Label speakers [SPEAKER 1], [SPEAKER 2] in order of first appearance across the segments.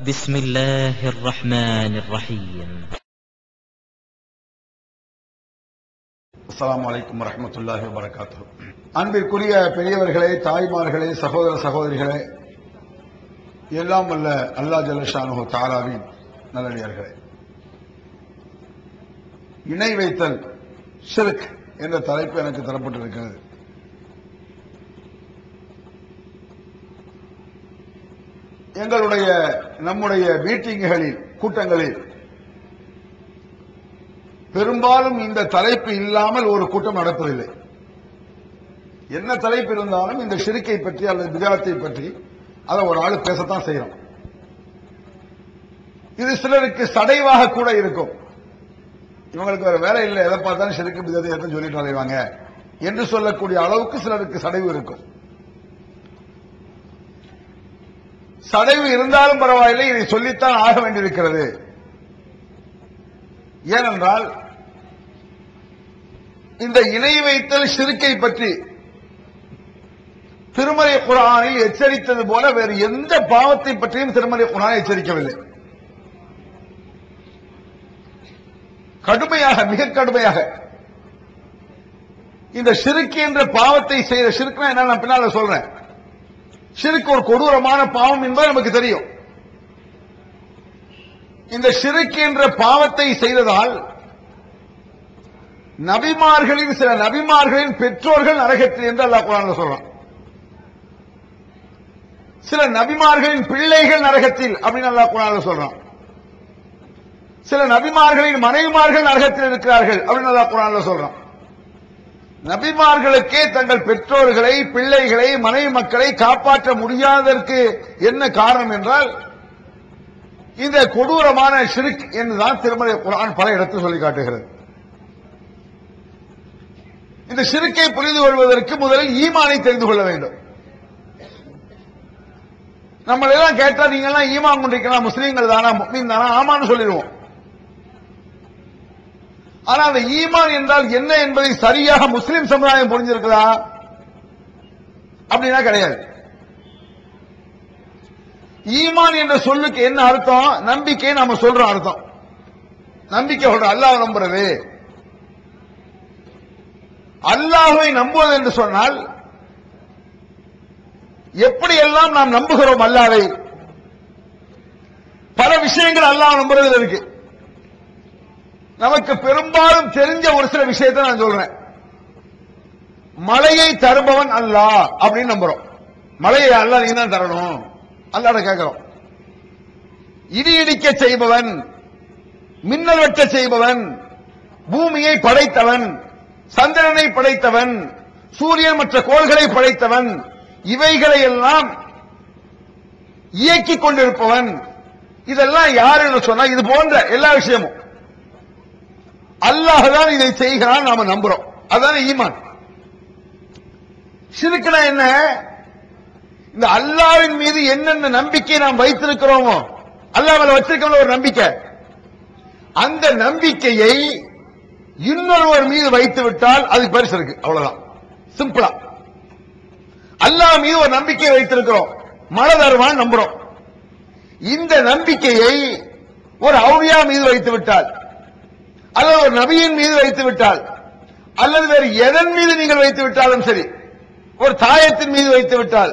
[SPEAKER 1] بسم الله الرحمن الرحيم.
[SPEAKER 2] السلام عليكم ورحمة الله وبركاته. அன்பிற்குரிய பெரியவர்களே, தாய்மார்களே, சகோதர சகோதரிகளே, எல்லாம் வல்ல அல்லாஹ் ஜல்ல ஷானுஹு தஆலாவின் நல்லடியார்களே, இணை வைத்தல் ஷிர்க் என்ற தலைப்பு எனக்கு தரப்பட்டிருக்கிறது. நம்முடைய மீட்டிங்குகளில், கூட்டங்களில் பெரும்பாலும் இந்த தலைப்பு இல்லாமல் ஒரு கூட்டம் நடப்பதில்லை. என்ன தலைப்பு இருந்தாலும் இந்த ஷிர்க்கை பற்றி அல்லது பித்அத்தை பற்றி அதை ஒரு ஆள் பேசத்தான் செய்யறோம். இது சிலருக்கு சடைவாக கூட இருக்கும். இவங்களுக்கு வேற வேலை இல்லை, எதை பார்த்தாலும் ஷிர்க் பித்அத் எதுவும் சொல்லிட்டு அலைவாங்க என்று சொல்லக்கூடிய அளவுக்கு சிலருக்கு சடைவு இருக்கும். சடைவு இருந்தாலும் பரவாயில்லை, இதை சொல்லித்தான் ஆக வேண்டியிருக்கிறது. ஏனென்றால் இந்த இணை வைத்தல் ஷிர்க்கை பற்றி திருமறை குர்ஆனில் எச்சரித்தது போல வேறு எந்த பாவத்தை பற்றியும் திருமறை குர்ஆன் எச்சரிக்கவில்லை. கடுமையாக, மிக கடுமையாக இந்த ஷிர்க் என்ற பாவத்தை செய்த, ஷிர்க்னா என்ன நான் பின்னால சொல்றேன். ஷிர்க் ஒரு கொடூரமான பாவம் என்பது நமக்கு தெரியும். இந்த ஷிர்க் என்ற பாவத்தை செய்ததால் நபிமார்களின், சில நபிமார்களின் பெற்றோர்கள் நரகத்தில் என்று அல்லாஹ் குர்ஆன்ல சொல்றான். சில நபிமார்களின் பிள்ளைகள் நரகத்தில் அப்படின்னு அல்லாஹ் குர்ஆன்ல சொல்றான். சில நபிமார்களின் மனைவிமார்கள் நரகத்தில் இருக்கிறார்கள் அப்படின்னு அல்லாஹ் குர்ஆன்ல சொல்றான். நபிமார்களுக்கே தங்கள் பெற்றோர்களை, பிள்ளைகளை, மனைவி மக்களை காப்பாற்ற முடியாததற்கு என்ன காரணம் என்றால் இந்த கொடூரமான ஷிர்க் என்றுதான் திருமறை குர்ஆன் பல இடத்தில் சொல்லி காட்டுகிறது. இந்த ஷிர்க்கை புரிந்து கொள்வதற்கு முதலில் ஈமானை தெரிந்து கொள்ள வேண்டும். நம்ம எல்லாம் கேட்டா நீங்க எல்லாம் ஈமான் கொண்டிருக்கலாம், முஸ்லீம்கள் தானா, முஸ்லீம் தானா, ஆமான்னு சொல்லிடுவோம். ஆனா அந்த ஈமான் என்றால் என்ன என்பதை சரியாக முஸ்லிம் சமுதாயம் புரிஞ்சிருக்குதா அப்படின்னா கிடையாது. ஈமான் என்ற சொல்லுக்கு என்ன அர்த்தம்? நம்பிக்கை. நாம சொல்றோம் அர்த்தம். நம்பிக்கை சொல்றோம், அல்லாஹ்வை நம்புறது. அல்லாஹ்வை நம்புவது என்று சொன்னால் எப்படி எல்லாம் நாம் நம்புகிறோம் அல்லாஹ்வை? பல விஷயங்கள் அல்லாஹ் நம்புறதுல இருக்கு. நமக்கு பெரும்பாலும் தெரிஞ்ச ஒரு சில விஷயத்தை நான் சொல்றேன். மழையை தருபவன் அல்லாஹ் அப்படின்னு நம்புறோம். மழையை அல்லாஹ் நீ தான் தரணும், அல்லாஹ்ட்ட கேட்கிறோம். இடி இடிக்க செய்பவன், மின்னல் வெட்ட செய்பவன், பூமியை படைத்தவன், சந்திரனை படைத்தவன், சூரியன் மற்ற கோள்களை படைத்தவன், இவைகளை எல்லாம் இயக்கிக் கொண்டிருப்பவன், இதெல்லாம் யார் என்று சொன்னா இது போன்ற எல்லா விஷயமும் அல்லாஹ் தான் இதை செய்கிறான், நாம நம்புறோம். அதான ஈமான். ஷிர்க்னா என்ன? இந்த அல்லாஹ்வின் மீது என்னென்ன நம்பிக்கை நாம் வைத்திருக்கிறோமோ, அல்லாஹ் மேல வச்சிருக்கோம் ஒரு நம்பிக்கை, அந்த நம்பிக்கையை இன்னொருவர் மீது வைத்து விட்டால் அது பெருசு இருக்கு. அவ்வளவுதான், சிம்பிளா. அல்லாஹ் மீது ஒரு நம்பிக்கை வைத்திருக்கிறோம், மழை தருவான் நம்புறோம். இந்த நம்பிக்கையை ஒரு அவுலியா மீது வைத்து விட்டால், அல்லது ஒரு நபியின் மீது வைத்து விட்டால், அல்லது வேறு எதன் மீது நீங்கள் வைத்து விட்டாலும் சரி, ஒரு தாயத்தின் மீது வைத்து விட்டால்,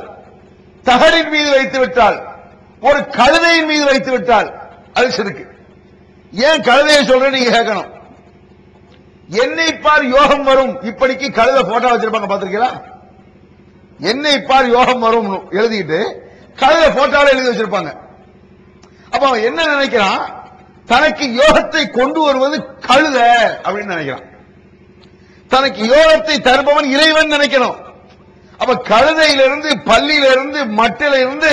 [SPEAKER 2] தகடின் மீது வைத்து விட்டால், ஒரு கழுதையின் மீது வைத்து விட்டால் அது ஷிர்க். ஏன் கழுதையை சொல்றேன் நீங்க கேட்கணும். என்னை பார் யோகம் வரும், இப்படிக்கு கழுதை போட்டோ வச்சிருப்பாங்க, பாத்திருக்கீங்களா? என்னை பார் யோகம் வரும் எழுதிட்டு கழுதை போட்டோல எழுதி வச்சிருப்பாங்க. அப்ப அவன் என்ன நினைக்கிறான்? தனக்கு யோகத்தை கொண்டு வருவது கழுத அப்படின்னு நினைக்கிறான். தனக்கு யோகத்தை தருபவன் இறைவன் நினைக்கணும். அப்ப கழுதையிலிருந்து, பள்ளியிலிருந்து, மட்டிலிருந்து,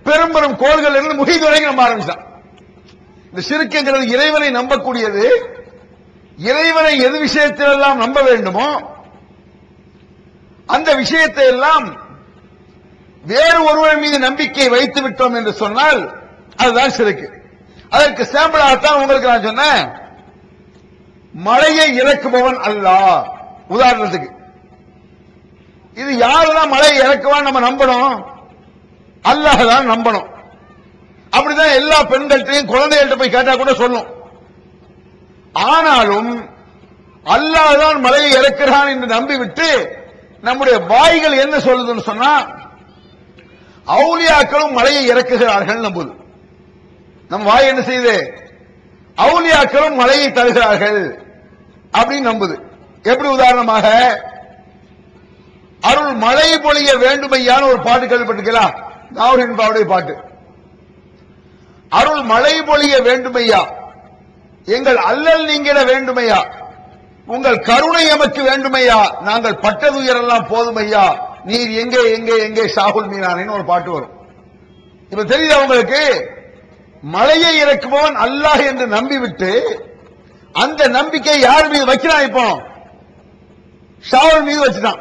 [SPEAKER 2] பெரும் பெரும் கோள்கள் இருந்து முகிது வரைக்கும் நம்ப ஆரம்பிச்சான். இந்த ஷிர்க்ங்கிறது இறைவனை நம்பக்கூடியது. இறைவனை எது விஷயத்தில் எல்லாம் நம்ப வேண்டுமோ அந்த விஷயத்தை எல்லாம் வேறு ஒருவர் மீது நம்பிக்கை வைத்து விட்டோம் என்று சொன்னால் அதுதான் ஷிர்க். அதற்கு சாம்பிளாகத்தான் உங்களுக்கு நான் சொன்னேன், மழையை இறக்குபவன் அல்லாஹ். உதாரணத்துக்கு இது யாருதான் மழையை இறக்குவான் நம்ம நம்பணும்? அல்லாஹ் தான் நம்பணும். அப்படிதான் எல்லா பெண்கள்கிட்டையும் குழந்தைகள்கிட்ட போய் கேட்டா கூட சொல்லும். ஆனாலும் அல்லாஹ் தான் மலையை இறக்கிறான் என்று நம்பிவிட்டு நம்முடைய வாய்கள் என்ன சொல்லுதுன்னு சொன்னா, அவுலியாக்களும் மலையை இறக்குகிறார்கள் நம்புது. நம்ம வாய் என்ன செய்யுது? அவுலியாக்களும் மலையை தருகிறார்கள் அப்படின்னு நம்புது. எப்படி? உதாரணமாக, அருள் மழை பொழிய வேண்டுமையான ஒரு பாட்டு கேள்விப்பட்டிருக்கீங்களா? நாவரின் பாவுடைய பாட்டு. அருள் மழை பொழிய வேண்டுமையா, எங்கள் அல்லல் நீங்கிட வேண்டுமையா, உங்கள் கருணை எமக்கு வேண்டுமையா, நாங்கள் பட்டதுயரெல்லாம் போதுமையா, நீர் எங்கே எங்கே எங்கே ஷாகுல் மீனானின்னு ஒரு பாட்டு வரும். இப்ப தெரியுது உங்களுக்கு, மழையை இறக்குபவன் அல்லாஹ் என்று நம்பிவிட்டு அந்த நம்பிக்கை யார் மீது வைக்கிறான்? இப்போ ஷாவுல் மீது வச்சுட்டான்.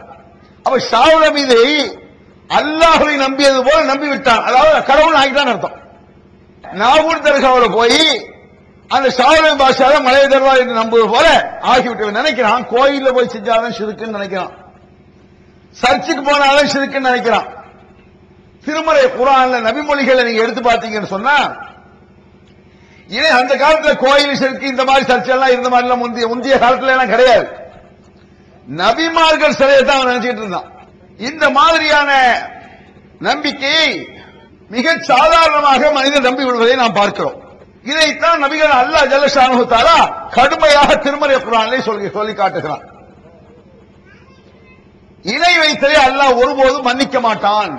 [SPEAKER 2] அப்ப ஷாவுல மீது அல்லாஹ்வை நம்பியது போல நம்பிவிட்டான். அதாவது கடவுள் ஆகிட்டான் அர்த்தம். நாகூர் தர்காவில் போய் அந்த ஷாவுல பாஷால மலை தருவார் என்று நம்புவது போல ஆகிவிட்டு நினைக்கிறான். கோயில்ல போய் செஞ்சாலும் ஷிருக்குன்னு நினைக்கிறான், சர்ச்சுக்கு போனாலும் ஷிருக்குன்னு நினைக்கிறான். திருமறை குர்ஆன்ல நபிமொழிகளை நீங்க எடுத்து பார்த்தீங்கன்னு சொன்னா, இதே அந்த காலத்துல கோயில் ஷிருக்கு இந்த மாதிரி சர்ச்சை எல்லாம் இருந்த மாதிரி எல்லாம் முந்தைய காலத்துல எல்லாம் கிடையாது. நபிமார்கள் சிலையை தான் அவன் நினைச்சிட்டு இருந்தான். இந்த மாதிரியான நம்பிக்கையை மிக சாதாரணமாக மனிதன் நம்பி விடுவதை நாம் பார்க்கிறோம். இதைத்தான் நபிகள் அல்லாஹ் ஜல்ல ஷானஹு தஆலா கடுமையாக திருமறை குர்ஆனிலே சொல்லி காட்டுகிறான். இணை வைத்ததை அல்லாஹ் ஒருபோதும் மன்னிக்க மாட்டான்.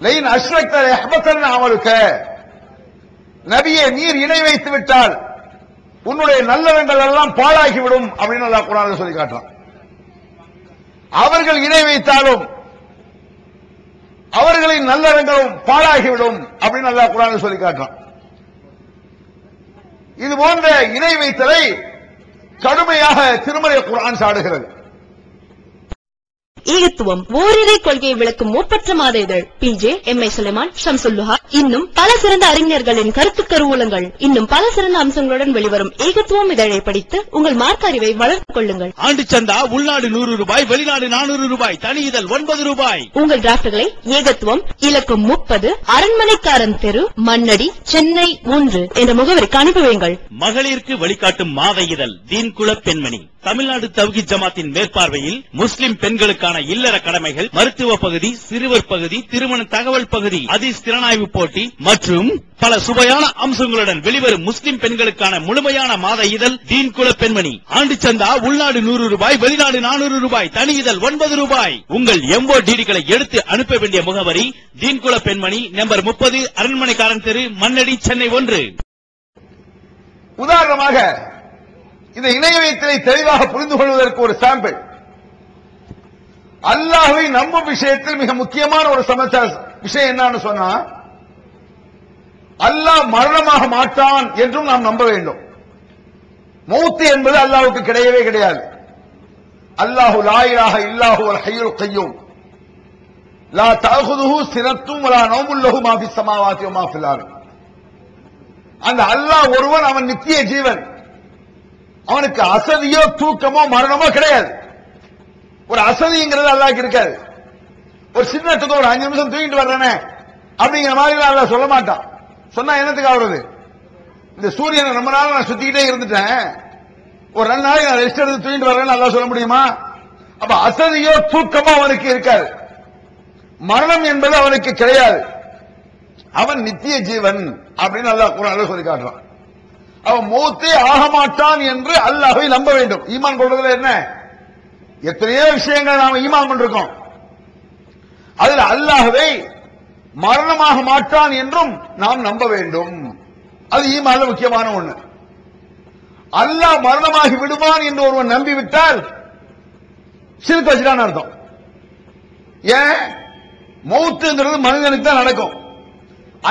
[SPEAKER 2] லைன் அஷ்ரக்த யஹ்பத்தன் அமலுக, நபியே நீர் இணை வைத்து விட்டால் உன்னுடைய நல்லவங்கள் எல்லாம் பாழாகிவிடும் அப்படின்னு அல்லாஹ் குர்ஆனில் சொல்லி காட்டுறான். அவர்கள் இணை வைத்தாலும் அவர்களின் நல்லவங்களும் பாழாகிவிடும் அப்படின்னு அல்லாஹ் குர்ஆனில் சொல்லி காட்டுறான். இது போன்ற இணை வைத்தலை கடுமையாக திருமறை குர்ஆன் சாடுகிறது.
[SPEAKER 3] ஏகத்துவம் ஓரிரை கொள்கையை விளக்கும் ஒப்பற்ற மாத இதழ் PJ MI சுலைமான், ஷம்சுல்லுஹா, இன்னும் பல சிறந்த அறிஞர்களின் கருத்து கருவூலங்கள், இன்னும் பல சிறந்த அம்சங்களுடன் வெளிவரும் ஏகத்துவம் இதழை படித்து உங்கள் மார்க்க அறிவை வளர்த்துக் கொள்ளுங்கள்.
[SPEAKER 4] ஆண்டு சந்தா உள்நாடு 100 ரூபாய், வெளிநாடு 400 ரூபாய், தனி இதழ் 9 ரூபாய்.
[SPEAKER 3] உங்கள் டிராப்ட்களை ஏகத்துவம், இலக்கம் 30, அரண்மனைக்காரன் தெரு, மண்ணடி, சென்னை 3 என்ற முகவரிக்கு அனுப்பி வையுங்கள்.
[SPEAKER 4] மகளிருக்கு வழிகாட்டும் மாத இதழ் தீன்குல பெண்மணி, தமிழ்நாடு தவ்ஹீத் ஜமாத்தின் மேற்பார்வையில் முஸ்லிம் பெண்களுக்கான இல்லற கடமைகள், மருத்துவ பகுதி, சிறுவர் பகுதி, திருமண தகவல் பகுதி, ஹதீஸ் திறனாய்வு போட்டி மற்றும் பல சுவையான அம்சங்களுடன் வெளிவரும் முஸ்லிம் பெண்களுக்கான முழுமையான மாத இதழ் தீன்குல பெண்மணி. ஆண்டு சந்தா உள்நாடு 100 ரூபாய், வெளிநாடு 400 ரூபாய், தனி இதழ் 9 ரூபாய். உங்கள் MODDகளை எடுத்து அனுப்ப வேண்டிய முகவரி தீன்குல பெண்மணி, நம்பர் 30, அரண்மனைக்காரன் தெரு, மண்ணடி, சென்னை 1.
[SPEAKER 2] உதாரணமாக இந்த இணை வைத்தலை தெளிவாக புரிந்து கொள்வதற்கு ஒரு சாம்பிள். அல்லாஹ்வை நம்பும் விஷயத்தில் மிக முக்கியமான ஒரு விஷயம் என்னன்னு சொன்னா, அல்லாஹ் மரணமாக மாட்டான் என்றும் நாம் நம்ப வேண்டும். மௌத் என்பது அல்லாஹ்வுக்கு கிடையவே கிடையாது. அல்லாஹு லா இலாஹ இல்லாஹு அல் ஹய்யுல் கய்யூம் லா தஅகுதுஹு சினத்தும் வலா நௌமுன் லஹு மா ஃபிஸ் ஸமாவாதி வ மா ஃபில் அர்த். அந்த அல்லாஹ் ஒருவன், அவன் நித்திய ஜீவன். அவனுக்கு அசதியோ தூக்கமோ மரணமோ கிடையாது. ஒரு அசதிங்கிறது அல்லாஹ்க்கு இருக்காது. ஒரு சின்னத்துக்கு ஒரு 5 நிமிஷம் தூங்கிட்டு வர்றேனே அப்படிங்கிற மாதிரி அல்லாஹ் சொல்ல மாட்டான். சொன்னா என்னத்துக்கு ஆகுறது? இந்த சூரியனை ரொம்ப நாள் நான் சுத்திக்கிட்டே இருந்துட்டேன், ஒரு 2 நாளைக்கு நான் ரெஸ்ட் எடுத்து தூங்கிட்டு வர்றேன்னு அல்லாஹ் சொல்ல முடியுமா? அப்ப அசதியோ தூக்கமோ அவனுக்கு இருக்காது. மரணம் என்பது அவனுக்கு கிடையாது. அவன் நித்திய ஜீவன் அப்படின்னு அல்லாஹ் குர்ஆன்ல சொல்லி காட்டுறான். அவன் மௌத்தே ஆக மாட்டான் என்று அல்லாஹ்வை நம்ப வேண்டும். ஈமான் கொள்றதுல என்ன எத்தனையோ விஷயங்கள் நாம ஈமான் கொண்டிருக்கோம். அதில் அல்லாஹ்வை மரணமாக மாட்டான் என்றும் நாம் நம்ப வேண்டும். அது ஈமான்ல முக்கியமான ஒண்ணு. அல்லாஹ் மரணமாகி விடுவான் என்று ஒருவன் நம்பிவிட்டால் ஷிர்க் வச்சிட்டான்னு அர்த்தம். ஏன்? மௌத்துங்கிறது மனிதனுக்கு தான் நடக்கும்.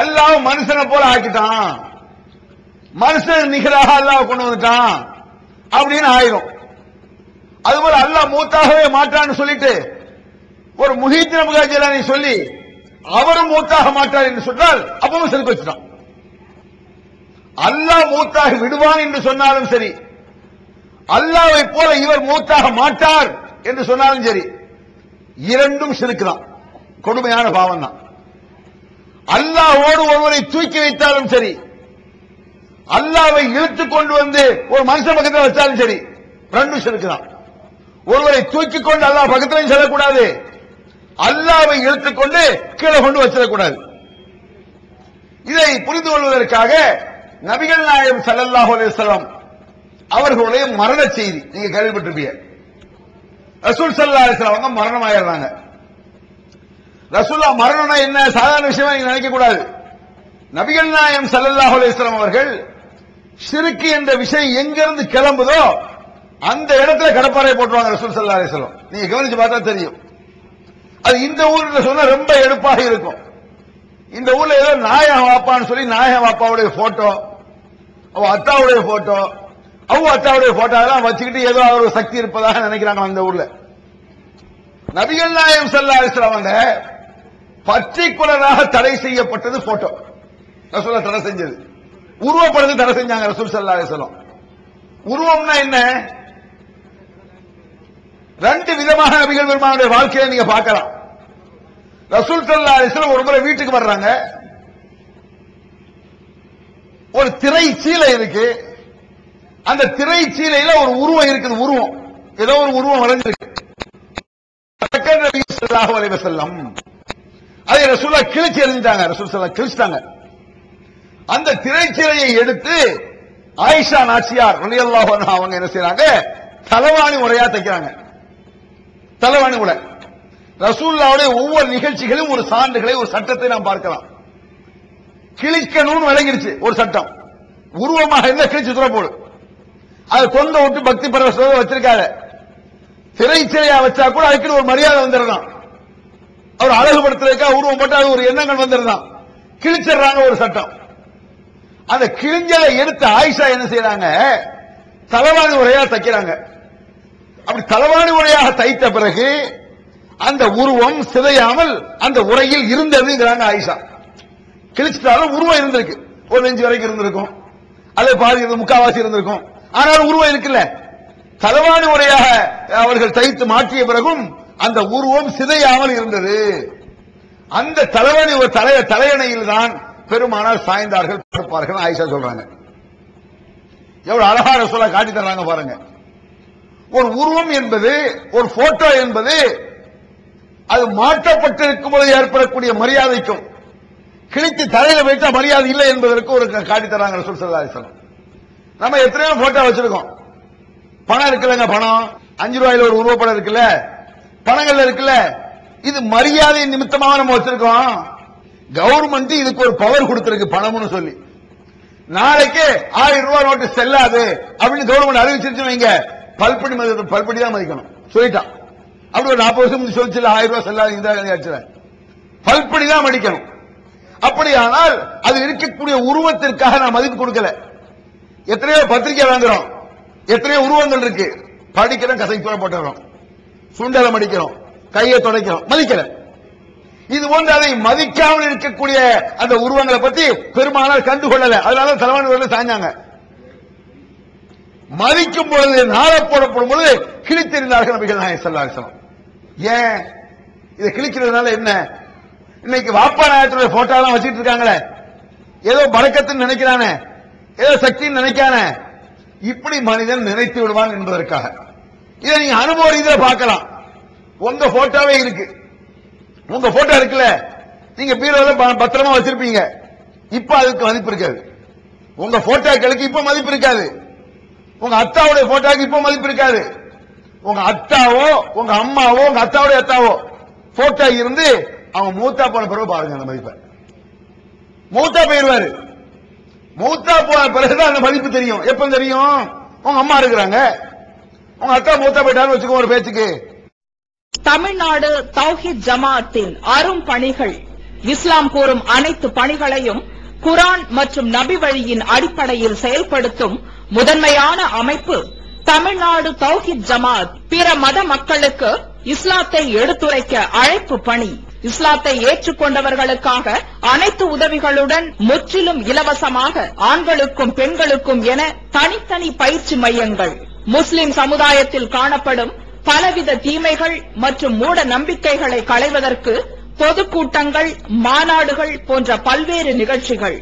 [SPEAKER 2] அல்லாஹ் மனுஷனை போல ஆக்கிட்டான், மனுஷன் நிகராக அல்லாஹ் கொண்டு வந்துட்டான் அப்படின்னு ஆயிரும். அதுபோல அல்லாஹ் மூத்தாகவே மாட்டான்னு சொல்லிட்டு ஒரு முஹீத்தின் அப்துல் ஜிலானி சொல்லி அவரும் மூத்தாக மாட்டார் என்று சொன்னால் அப்பவும் ஷிர்க் வச்சிட்டான். அல்லாஹ் மூத்தாகி விடுவான் என்று சொன்னாலும் சரி, அல்லாஹ்வை போல இவர் மூத்தாக மாட்டார் என்று சொன்னாலும் சரி, இரண்டும் ஷிர்க் தான், கொடுமையான பாவம் தான். அல்லாஹ்வோடு ஒருவரை தூக்கி வைத்தாலும் சரி, அல்லாஹ்வை இழுத்துக் கொண்டு வந்து ஒரு மனுஷன் பக்கத்தில் வச்சாலும் சரி, ரெண்டு ஷிர்க் தான். ஒருவரை தூக்கி கொண்டு அல்லாஹ் பக்கத்திலையும் செல்லக்கூடாது, அல்லாஹ்வை இழுத்துக் கொண்டு கீழே கொண்டு வச்சிடக்கூடாது. இதை புரிந்து கொள்வதற்காக நபிகள் நாயகம் ஸல்லல்லாஹு அலைஹி வஸல்லம் அவர்களுடைய மரண செய்தி நீங்க கேள்விப்பட்டிருப்பீங்க. ரசூல் ஸல்லல்லாஹு அலைஹி வஸல்லம் அவங்க மரணமாயிடுறாங்க. ரசூலுல்லாஹ் மரணம்னா என்ன சாதாரண விஷயமா நீங்க நினைக்க கூடாது. நபிகள் நாயகம் ஸல்லல்லாஹு அலைஹி வஸல்லம் அவர்கள் ஷிர்க் என்ற விஷயம் எங்கிருந்து கிளம்புதோ அந்த இடத்துல கடப்பாறை போட்டுருவாங்க ரசூல் ஸல்லல்லாஹு அலைஹி வஸல்லம். நீங்க கவனிச்சு பார்த்தா தெரியும். அது இந்த ஊர்ல சொன்னா ரொம்ப எடுப்பாக இருக்கும். இந்த ஊர்ல ஏதோ நாயகம் வாப்பான்னு சொல்லி நாயகம் வாப்பாவுடைய போட்டோ, அவ அத்தாவுடைய போட்டோ, அவங்க அத்தாவுடைய போட்டோ எல்லாம் வச்சுக்கிட்டு ஏதோ ஒரு சக்தி இருப்பதாக நினைக்கிறாங்க அந்த ஊர்ல. நபிகள் நாயகம் ஸல்லல்லாஹு அலைஹி வஸல்லம் பர்டிகுலராக தடை செய்யப்பட்டது போட்டோ. ரசூலுல்லாஹ் தடை செஞ்சது உருவப்படுறது தடை செஞ்சாங்க ரசூல் ஸல்லல்லாஹு அலைஹி வஸல்லம். உருவம்னா என்ன? ரெண்டு விதமாக நபிகள் பெருமானுடைய வாழ்க்கையை நீங்க பார்க்கலாம். ரசூல் ஸல்லல்லாஹு அலைஹி வஸல்லம் ஒரு முறை வீட்டுக்கு வர்றாங்க. ஒரு திரை சீலை இருக்கு. அந்த திரை சீலையில ஒரு உருவம் இருக்குது. உருவம் ஏதோ ஒரு உருவம் வளைஞ்சிருக்கு. நபி ஸல்லல்லாஹு அலைஹி வஸல்லம் அதை ரசூலுல்லாஹ் கிழிச்சு எறிஞ்சிட்டாங்க. ரசூல் ஸல்லல்லாஹு கிழிச்சிட்டாங்க. அந்த திரைச்சீலையை எடுத்து ஆயிஷா நாச்சியார் ரலியல்லாஹு அன்ஹா அவங்க என்ன செய்றாங்க, தலவாணி உரையா தைக்கிறாங்க. தலவாணி உரை. ரசூலுல்லாஹ்வுடைய ஒவ்வொரு நிகழ்ச்சிகளும் ஒரு சான்றுகளை, ஒரு சட்டத்தை நாம் பார்க்கலாம். கிழிக்கணும்னு விளங்கிருச்சு ஒரு சட்டம். உருவமாக இருந்தா கிழிச்சு தூர போடு. அது தொண்டை விட்டு பக்தி பரவசத்தோட வச்சிருக்காரு. திரைச்சீலையா வச்சா கூட அதுக்கு ஒரு மரியாதை வந்துடலாம். அவர் அழகுபடுத்துறதுக்கா உருவம் போட்டு அது ஒரு எண்ணங்கள் வந்துடலாம். கிழிச்சிடுறாங்க ஒரு சட்டம். அந்த கிழிஞ்சலை எடுத்து ஆயிஷா என்ன செய்யறாங்க, தலவாணி உரையா தைக்கிறாங்க. அப்படி தலவாணி உரையாக தைத்த பிறகு அந்த உருவம் சிதையாமல் அந்த உரையில் இருந்ததுங்கிறாங்க ஆயிஷா. கிழிச்சிட்டாலும் உருவம் இருந்திருக்கு. ஒரு நெஞ்சு வரைக்கும் இருந்திருக்கும், அது பாதி முக்காவாசி இருந்திருக்கும். ஆனால் உருவம் இருக்குல்ல. தலவாணி உரையாக அவர்கள் தைத்து மாற்றிய பிறகும் அந்த உருவம் சிதையாமல் இருந்தது. அந்த தலவாணி ஒரு தலையணையில் தான் பெருமானார் சாய்ந்தார்கள், படுப்பார்கள் ஆயிஷா சொல்றாங்க. எவ்வளவு அழகா ரசூலுல்லாஹ் காட்டி தர்றாங்க பாருங்க. ஒரு உருவம் என்பது, ஒரு போட்டோ என்பது அது மாற்றப்பட்டிருக்கும் போது ஏற்படக்கூடிய மரியாதைக்கும் கிழித்து தலையில வைத்தா மரியாதை இல்லை என்பதற்கு ஒரு காட்டி தர்றாங்க ரசூல் ஸல்லல்லாஹு அலைஹி வஸல்லம். நம்ம எத்தனையோ போட்டோ வச்சிருக்கோம். பணம் இருக்குல்லங்க, பணம் 5 ரூபாயில ஒரு உருவப்படம் இருக்குல்ல, பணங்கள்ல இருக்குல்ல, இது மரியாதை நிமித்தமாக நம்ம வச்சிருக்கோம். கவர்மெண்ட் இதுக்கு ஒரு பவர் கொடுத்திருக்கு பணம்னு சொல்லி. நாளைக்கு 1000 ரூபாய் நோட்டு செல்லாது அப்படின்னு கவர்மெண்ட் அறிவிச்சிருச்சு வைங்க, பல்படி தான் மதிக்கணும் சொல்லிட்டான். அப்படி ஒரு 40 வருஷம் சொல்லிச்சு 1000 ரூபாய் செல்லாது, பல்படி தான் மதிக்கணும். அப்படியானால் அது இருக்கக்கூடிய உருவத்திற்காக நான் மதிப்பு கொடுக்கல. எத்தனையோ பத்திரிகை வாங்குறோம், எத்தனையோ உருவங்கள் இருக்கு, படிக்கிறோம், கசைக்கு போட்டுறோம், சுண்டலை மடிக்கிறோம், கையை துடைக்கிறோம், மதிக்கல. இது போன்று அதை மதிக்காமல் இருக்கக்கூடிய அந்த உருவங்களை பத்தி பெருமானார் கண்டுகொள்ளல. அதனால தலவாணி சாஞ்சாங்க. மதிக்கும் பொழுது, நாள போடப்படும் பொழுது கிழித்தெறிந்தார்கள் நபிகள் நாயகம் ஸல்லல்லாஹு அலைஹி வஸல்லம். ஏன் இதை கிழிக்கிறதுனால என்ன? இன்னைக்கு வாப்பா நாயகத்துடைய போட்டோ எல்லாம் வச்சிட்டு இருக்காங்களே, ஏதோ பரக்கத்துன்னு நினைக்கிறானே, ஏதோ சக்தின்னு நினைக்கானே, இப்படி மனிதன் நினைத்து விடுவான் என்பதற்காக. இதை நீங்க அனுபவ ரீதியில பார்க்கலாம். உங்க போட்டோவே இருக்கு, உங்க போட்டோ இருக்குல்ல, நீங்க பீரோல பத்திரமா வச்சிருப்பீங்க. இப்ப அதுக்கு மதிப்பு இருக்காது. உங்க போட்டோக்களுக்கு இப்ப மதிப்பு இருக்காது. உங்க அத்தாவுடைய போட்டோக்கு இப்ப மதிப்பு இருக்காது. உங்க அத்தாவோ, உங்க அம்மாவோ, உங்க அத்தாவுடைய அத்தாவோ போட்டோ இருந்து அவங்க மூத்தா போன பிறகு பாருங்க அந்த மதிப்பை. மூத்தா போயிருவாரு. மூத்தா போன பிறகுதான் அந்த மதிப்பு தெரியும். எப்ப தெரியும்? உங்க அம்மா இருக்கிறாங்க, உங்க அத்தா மூத்தா போயிட்டான்னு வச்சுக்கோ ஒரு பேச்சுக்கு.
[SPEAKER 5] தமிழ்நாடு தௌஹீத் ஜமாஅத்தின் அரும் பணிகள், இஸ்லாம் கூறும் அனைத்து பணிகளையும் குர்ஆன் மற்றும் நபி வழியின் அடிப்படையில் செயல்படுத்தும் முதன்மையான அமைப்பு தமிழ்நாடு தௌஹீத் ஜமாஅத். பிற மத மக்களுக்கு இஸ்லாத்தை எடுத்துரைக்க அழைப்பு பணி. இஸ்லாத்தை ஏற்றுக்கொண்டவர்களுக்காக அனைத்து உதவிகளுடன் முற்றிலும் இலவசமாக ஆண்களுக்கும் பெண்களுக்கும் என தனித்தனி பயிற்சி மையங்கள். முஸ்லிம் சமுதாயத்தில் காணப்படும் பலவித தீமைகள் மற்றும் மூட நம்பிக்கைகளை களைவதற்கு பொதுக்கூட்டங்கள், மாநாடுகள் போன்ற பல்வேறு நிகழ்ச்சிகள்,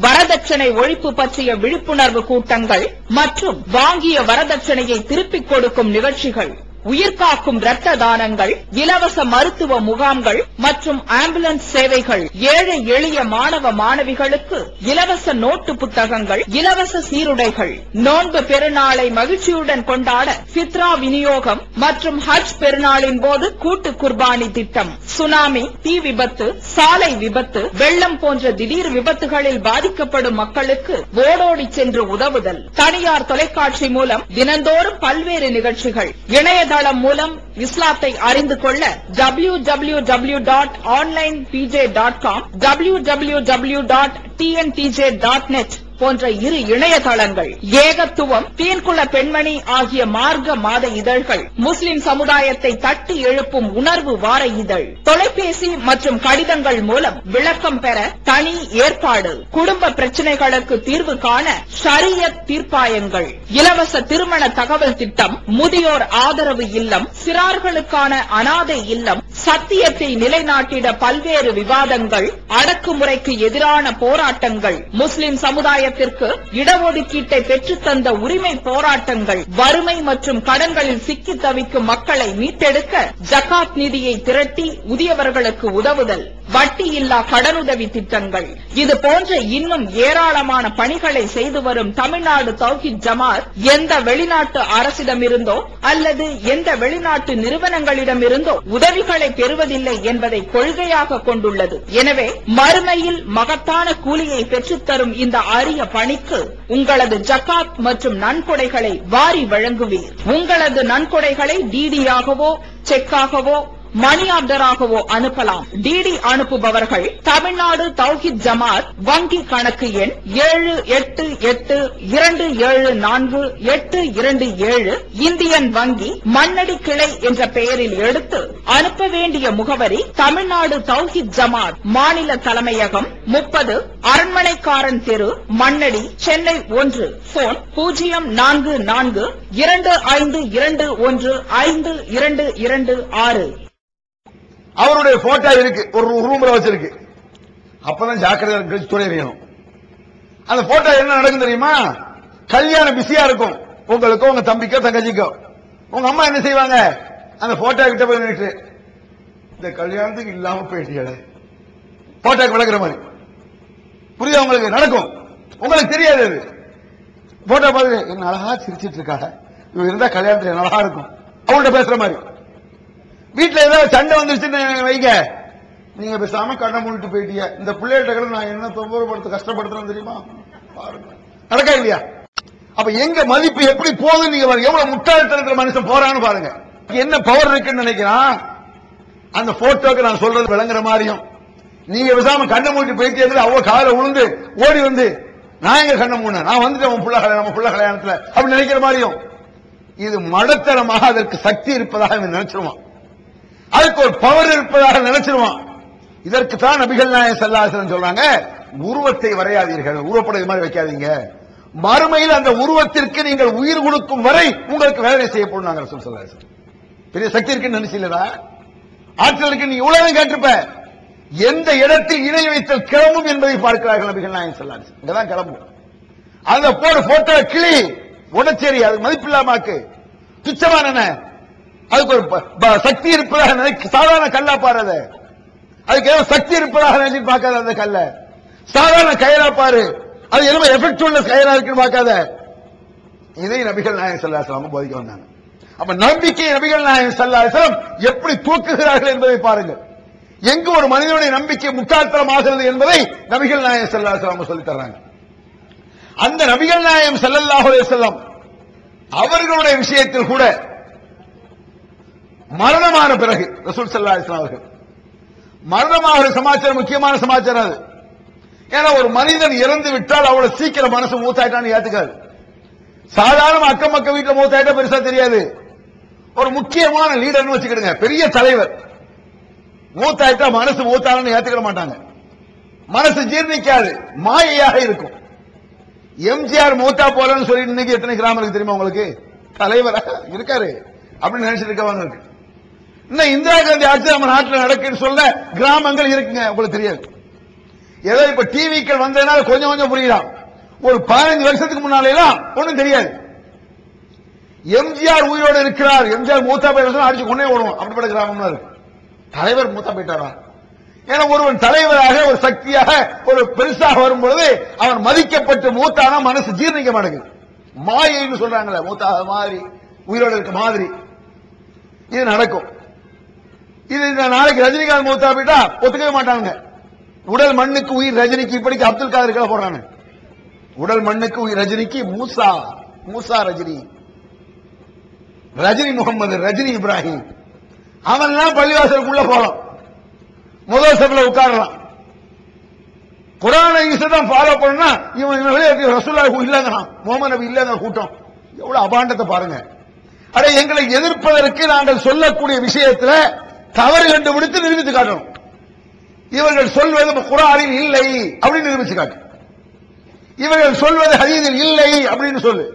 [SPEAKER 5] வரதட்சணை ஒழிப்பு பற்றிய விழிப்புணர்வு கூட்டங்கள் மற்றும் வாங்கிய வரதட்சணையை திருப்பிக் கொடுக்கும் நிகழ்ச்சிகள், உயிர்காக்கும் இரத்த தானங்கள், இலவச மருத்துவ முகாம்கள் மற்றும் ஆம்புலன்ஸ் சேவைகள், ஏழை எளிய மாணவ மாணவிகளுக்கு இலவச நோட்டு புத்தகங்கள், இலவச சீருடைகள், நோன்பு பெருநாளை மகிழ்ச்சியுடன் கொண்டாட ஃபித்ரா விநியோகம் மற்றும் ஹஜ் பெருநாளின் போது கூட்டு குர்பானி திட்டம், சுனாமி, தீ விபத்து, சாலை விபத்து, வெள்ளம் போன்ற திடீர் விபத்துகளில் பாதிக்கப்படும் மக்களுக்கு ஓடோடி சென்று உதவுதல், தனியார் தொலைக்காட்சி மூலம் தினந்தோறும் பல்வேறு நிகழ்ச்சிகள், இணையதளம் மூலம் இஸ்லாத்தை அறிந்து கொள்ள www.onlinepj.com, www.tntj.net போன்ற இரு இணையதளங்கள், ஏகத்துவம், தீன்குல பெண்மணி ஆகிய மார்க்க மாத இதழ்கள், முஸ்லிம் சமுதாயத்தை தட்டி எழுப்பும் உணர்வு வார இதழ், தொலைபேசி மற்றும் கடிதங்கள் மூலம் விளக்கம் பெற தனி ஏற்பாடு, குடும்ப பிரச்சினைகளுக்கு தீர்வு காண ஷரியத் தீர்ப்பாயங்கள், இலவச திருமண தகவல் திட்டம், முதியோர் ஆதரவு இல்லம், சிறார்களுக்கான அனாதை இல்லம், சத்தியத்தை நிலைநாட்டிட பல்வேறு விவாதங்கள், அடக்குமுறைக்கு எதிரான போராட்டங்கள், முஸ்லிம் சமுதாய இடஒதுக்கீட்டை பெற்றுத்தந்த உரிமை போராட்டங்கள், வறுமை மற்றும் கடன்களில் சிக்கி தவிக்கும் மக்களை மீட்டெடுக்க ஜகாத் நிதியை திரட்டி உரியவர்களுக்கு உதவுதல், வட்டியில்லா கடனுதவி திட்டங்கள், இது போன்ற இன்னும் ஏராளமான பணிகளை செய்து வரும் தமிழ்நாடு தௌஹீத் ஜமாத் எந்த வெளிநாட்டு அரசிடமிருந்தோ அல்லது எந்த வெளிநாட்டு நிறுவனங்களிடமிருந்தோ உதவிகளை பெறுவதில்லை என்பதை கொள்கையாக கொண்டுள்ளது. எனவே மறுமையில் மகத்தான கூலியை பெற்றுத்தரும் இந்த அரிய பணிக்கு உங்களது ஜகாத் மற்றும் நன்கொடைகளை வாரி வழங்குவீர். உங்களது நன்கொடைகளை டிடியாகவோ செக்காகவோ மணி ஆர்டராகவோ அனுப்பலாம். டிடி அனுப்புபவர்கள் தமிழ்நாடு தௌஹீத் ஜமாத் வங்கி கணக்கு எண் 7882748227 இந்தியன் வங்கி மண்ணடி கிளை என்ற பெயரில் எடுத்து அனுப்ப வேண்டிய முகவரி தமிழ்நாடு தௌஹீத் ஜமாத் மாநில தலைமையகம் 30 அரண்மனைக்காரன் தெரு மண்ணடி சென்னை 1. போன் 044215215226.
[SPEAKER 2] அவருடைய போட்டோ இருக்கு, ஒரு ரூம்ல வச்சிருக்கு. அப்பதான் ஜாக்கிரதை துறையணும். அந்த போட்டோ என்ன நடக்கும் தெரியுமா? கல்யாணம் பிஸியா இருக்கும். உங்களுக்கோ உங்க தம்பிக்கோ தங்கச்சிக்கோ உங்க அம்மா என்ன செய்வாங்க? அந்த போட்டோ கிட்ட போய் நின்னுட்டு இந்த கல்யாணத்துக்கு இல்லாம போயிட்டீங்க போட்டோக்கு விளக்குற மாதிரி. புரியுதா உங்களுக்கு? நடக்கும். உங்களுக்கு தெரியாது. அது போட்டோ பார்த்து என்ன அழகா சிரிச்சிட்டு இருக்காங்க, இவங்க இருந்தா கல்யாணத்துல அழகா இருக்கும் அவங்கள்ட்ட பேசுற மாதிரி. வீட்டுல ஏதாவது சண்டை வந்துருச்சுன்னு வைங்க, நீங்க பேசாம கண்ணை மூடிட்டு போயிட்டீங்க. இந்த பிள்ளைகிட்ட நான் என்ன தொந்தரவுப்படுத்த கஷ்டப்படுத்துறேன் தெரியுமா? பாருங்க, நடக்கா இல்லையா? அப்ப எங்க மதிப்பு எப்படி போகுது நீங்க பாருங்க. எவ்வளவு முட்டாள்தனத்துல மனுஷன் போறான்னு பாருங்க. என்ன பவர் இருக்குன்னு நினைக்கிறான். அந்த போட்டோக்கு நான் சொல்றது விளங்குற மாதிரியும் நீங்க பேசாம கண்ணை மூடிட்டு போயிட்டே அவங்க கால விழுந்து ஓடி வந்து நான் எங்க கண்ணை மூணு நான் வந்துட்டேன் நம்ம புள்ள கல்யாணத்துல அப்படி நினைக்கிற மாதிரியும் இது மடத்தனமாக அதற்கு சக்தி இருப்பதாக நினைச்சிருவான். அதுக்கு ஒரு பவர் இருப்பதாக நினைச்சிருவான். இதற்கு தான் நபிகள் நாயகம் ஸல்லல்லாஹு அலைஹி வஸல்லம் சொல்றாங்க, உருவத்தை வரையாதீர்கள், உருவப்படம் இது மாதிரி வைக்காதீங்க. மறுமையில் அந்த உருவத்திற்கு நீங்கள் உயிர் கொடுக்கும் வரை உங்களுக்கு வேலை செய்யப்படும். நாங்கள் ரசூல் ஸல்லல்லாஹு அலைஹி வஸல்லம் பெரிய சக்தி இருக்குன்னு நினைச்சீங்களா? ஆற்றல் இருக்கு. நீ உலகம் கேட்டிருப்ப. எந்த இடத்தில் இணை வைத்தல் கிளம்பும் என்பதை பார்க்கிறார்கள் நபிகள் நாயகம் ஸல்லல்லாஹு அலைஹி வஸல்லம். இங்கதான் கிளம்பும். அந்த போட போட்டோ கிளி உடச்சேரி அது மதிப்பில்லாமாக்கு துச்சமான அதுக்கு ஒரு சக்தி இருப்பதாக நினைக்க சாதாரண கல்லா பாரு. அதுக்கு ஏதோ சக்தி இருப்பதாக நினைச்சு பார்க்காத. அந்த கல்ல சாதாரண கயிறா பாரு. அது எதுவும் எஃபெக்ட் உள்ள கயிறா இருக்குன்னு பார்க்காத. இதை நபிகள் நாயகம் ஸல்லல்லாஹு அலைஹி வஸல்லம் போதிக்க வந்தாங்க. அப்ப நம்பிக்கை நபிகள் நாயகம் ஸல்லல்லாஹு அலைஹி வஸல்லம் எப்படி தூக்குகிறார்கள் என்பதை பாருங்க. எங்கு ஒரு மனிதனுடைய நம்பிக்கை முட்டாள்தனமாகிறது என்பதை நபிகள் நாயகம் ஸல்லல்லாஹு அலைஹி வஸல்லம் சொல்லி தர்றாங்க. அந்த நபிகள் நாயகம் ஸல்லல்லாஹு அலைஹி வஸல்லம் அவர்களுடைய விஷயத்தில் கூட மரணமான பிறகு ரசூல் ஸல்லல்லாஹு அலைஹி வஸல்லம் அவர்கள் மரணமாக சமாச்சாரம் முக்கியமான சமாச்சாரம் அது. ஏன்னா ஒரு மனிதன் இறந்து விட்டால் அவ்வளவு சீக்கிரம் மனசு மூத்தாயிட்டான்னு ஏத்துக்காது. சாதாரண அக்கம் பக்கம் வீட்டுல மூத்தாயிட்டா பெருசா தெரியாது. ஒரு முக்கியமான லீடர்னு வச்சுக்கிடுங்க, பெரிய தலைவர் மூத்தாயிட்டா மனசு மூத்தான்னு ஏத்துக்கிட மாட்டாங்க. மனசு ஜீர்ணிக்காது, மாயையாக இருக்கும். எம்ஜிஆர் மூத்தா போறன்னு சொல்லி இன்னைக்கு எத்தனை கிராமம் இருக்கு தெரியுமா உங்களுக்கு? தலைவர் இருக்காரு அப்படின்னு நினைச்சிட்டு இருக்கவங்க இருக்கு. இன்னும் இந்திரா காந்தி ஆட்சி நம்ம நாட்டில் நடக்குன்னு சொல்ல கிராமங்கள் இருக்குங்க, உங்களுக்கு தெரியாது. ஏதோ இப்ப டிவிக்கள் வந்ததுனால கொஞ்சம் கொஞ்சம் புரியலாம். ஒரு 15 வருஷத்துக்கு முன்னாலாம் ஒண்ணும் தெரியாது. எம்ஜிஆர் உயிரோடு இருக்கிறார், எம்ஜிஆர் மூத்தா போயிட்டு அடிச்சு கொண்டே ஓடுவோம், அப்படிப்பட்ட கிராமம் இருக்கு. தலைவர் மூத்தா போயிட்டாரா? ஏன்னா ஒருவன் தலைவராக ஒரு சக்தியாக ஒரு பெருசாக வரும்பொழுது அவன் மதிக்கப்பட்டு மூத்தானா மனசு ஜீர்ணிக்க மாட்டேங்குது. மாயைன்னு சொல்றாங்களே, மூத்தாக மாதிரி உயிரோடு இருக்க மாதிரி இது நடக்கும். இது நாளைக்கு ரஜினிகாந்த் மூத்தா போயிட்டா ஒத்துக்கவே மாட்டாங்க. உடல் மண்ணுக்கு உயிர் ரஜினிக்கு, இப்படிக்கு அப்துல் காதர் போடுறாங்க. உடல் மண்ணுக்கு உயிர் ரஜினிக்கு மூசா, மூசா ரஜினி, ரஜினி முகமது, ரஜினி இப்ராஹிம், அவன்லாம் பள்ளிவாசலுக்குள்ள போலாம், முதல் சபையில உட்காரலாம். குர்ஆனை தான் ஃபாலோ பண்ணா இவன் ரசூலுல்லாஹ் இல்லங்கிறான், முகமது நபி இல்லங்கிற கூட்டம். எவ்வளவு அபாண்டத்தை பாருங்க. அட, எங்களை எதிர்ப்பதற்கு நாங்கள் சொல்லக்கூடிய விஷயத்துல தவறு கண்டுபிடித்து நிரூபித்து காட்டணும். இவர்கள் சொல்வது குர்ஆனில் இல்லை அப்படின்னு நிரூபிச்சு காட்டு. இவர்கள் சொல்வது ஹதீஸில் இல்லை அப்படின்னு சொல்லு.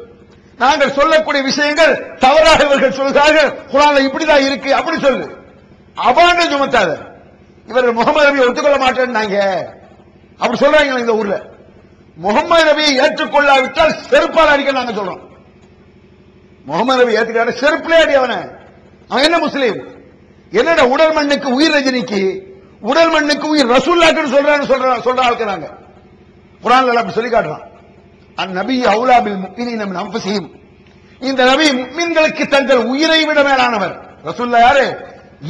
[SPEAKER 2] நாங்கள் சொல்லக்கூடிய விஷயங்கள் தவறாக இவர்கள் சொல்கிறார்கள், குர்ஆன்ல இப்படிதான் இருக்கு அப்படி சொல்லு. அபாண்டம் சுமத்தாத. இவர்கள் முகமது நபியை ஒத்துக்கொள்ள மாட்டேன்னாங்க, அப்படி சொல்றாங்க இந்த ஊர்ல. முகமது நபியை ஏற்றுக்கொள்ளாவிட்டால் செருப்பால் அடிக்க நாங்க சொல்றோம். முகமது நபி ஏற்றுக்காத செருப்பிலே அடி அவனை. அவன் என்ன முஸ்லீம்? என்னடா உடல் மண்ணுக்கு உயிர் ரஜினிக்கு, உடல் மண்ணுக்கு உயிர் ரசூலுல்லாஹ்னு சொல்ற ஆளுக்கிறாங்க. குர்ஆன்ல அப்படி சொல்லி காட்டுறான். அந்நபி அவுலா பில் முஃமினீன மின் அன்ஃபுஸிஹிம். இந்த நபி முஃமின்களுக்கு தங்கள் உயிரை விட மேலானவர். ரசூலுல்லாஹ் யாரு?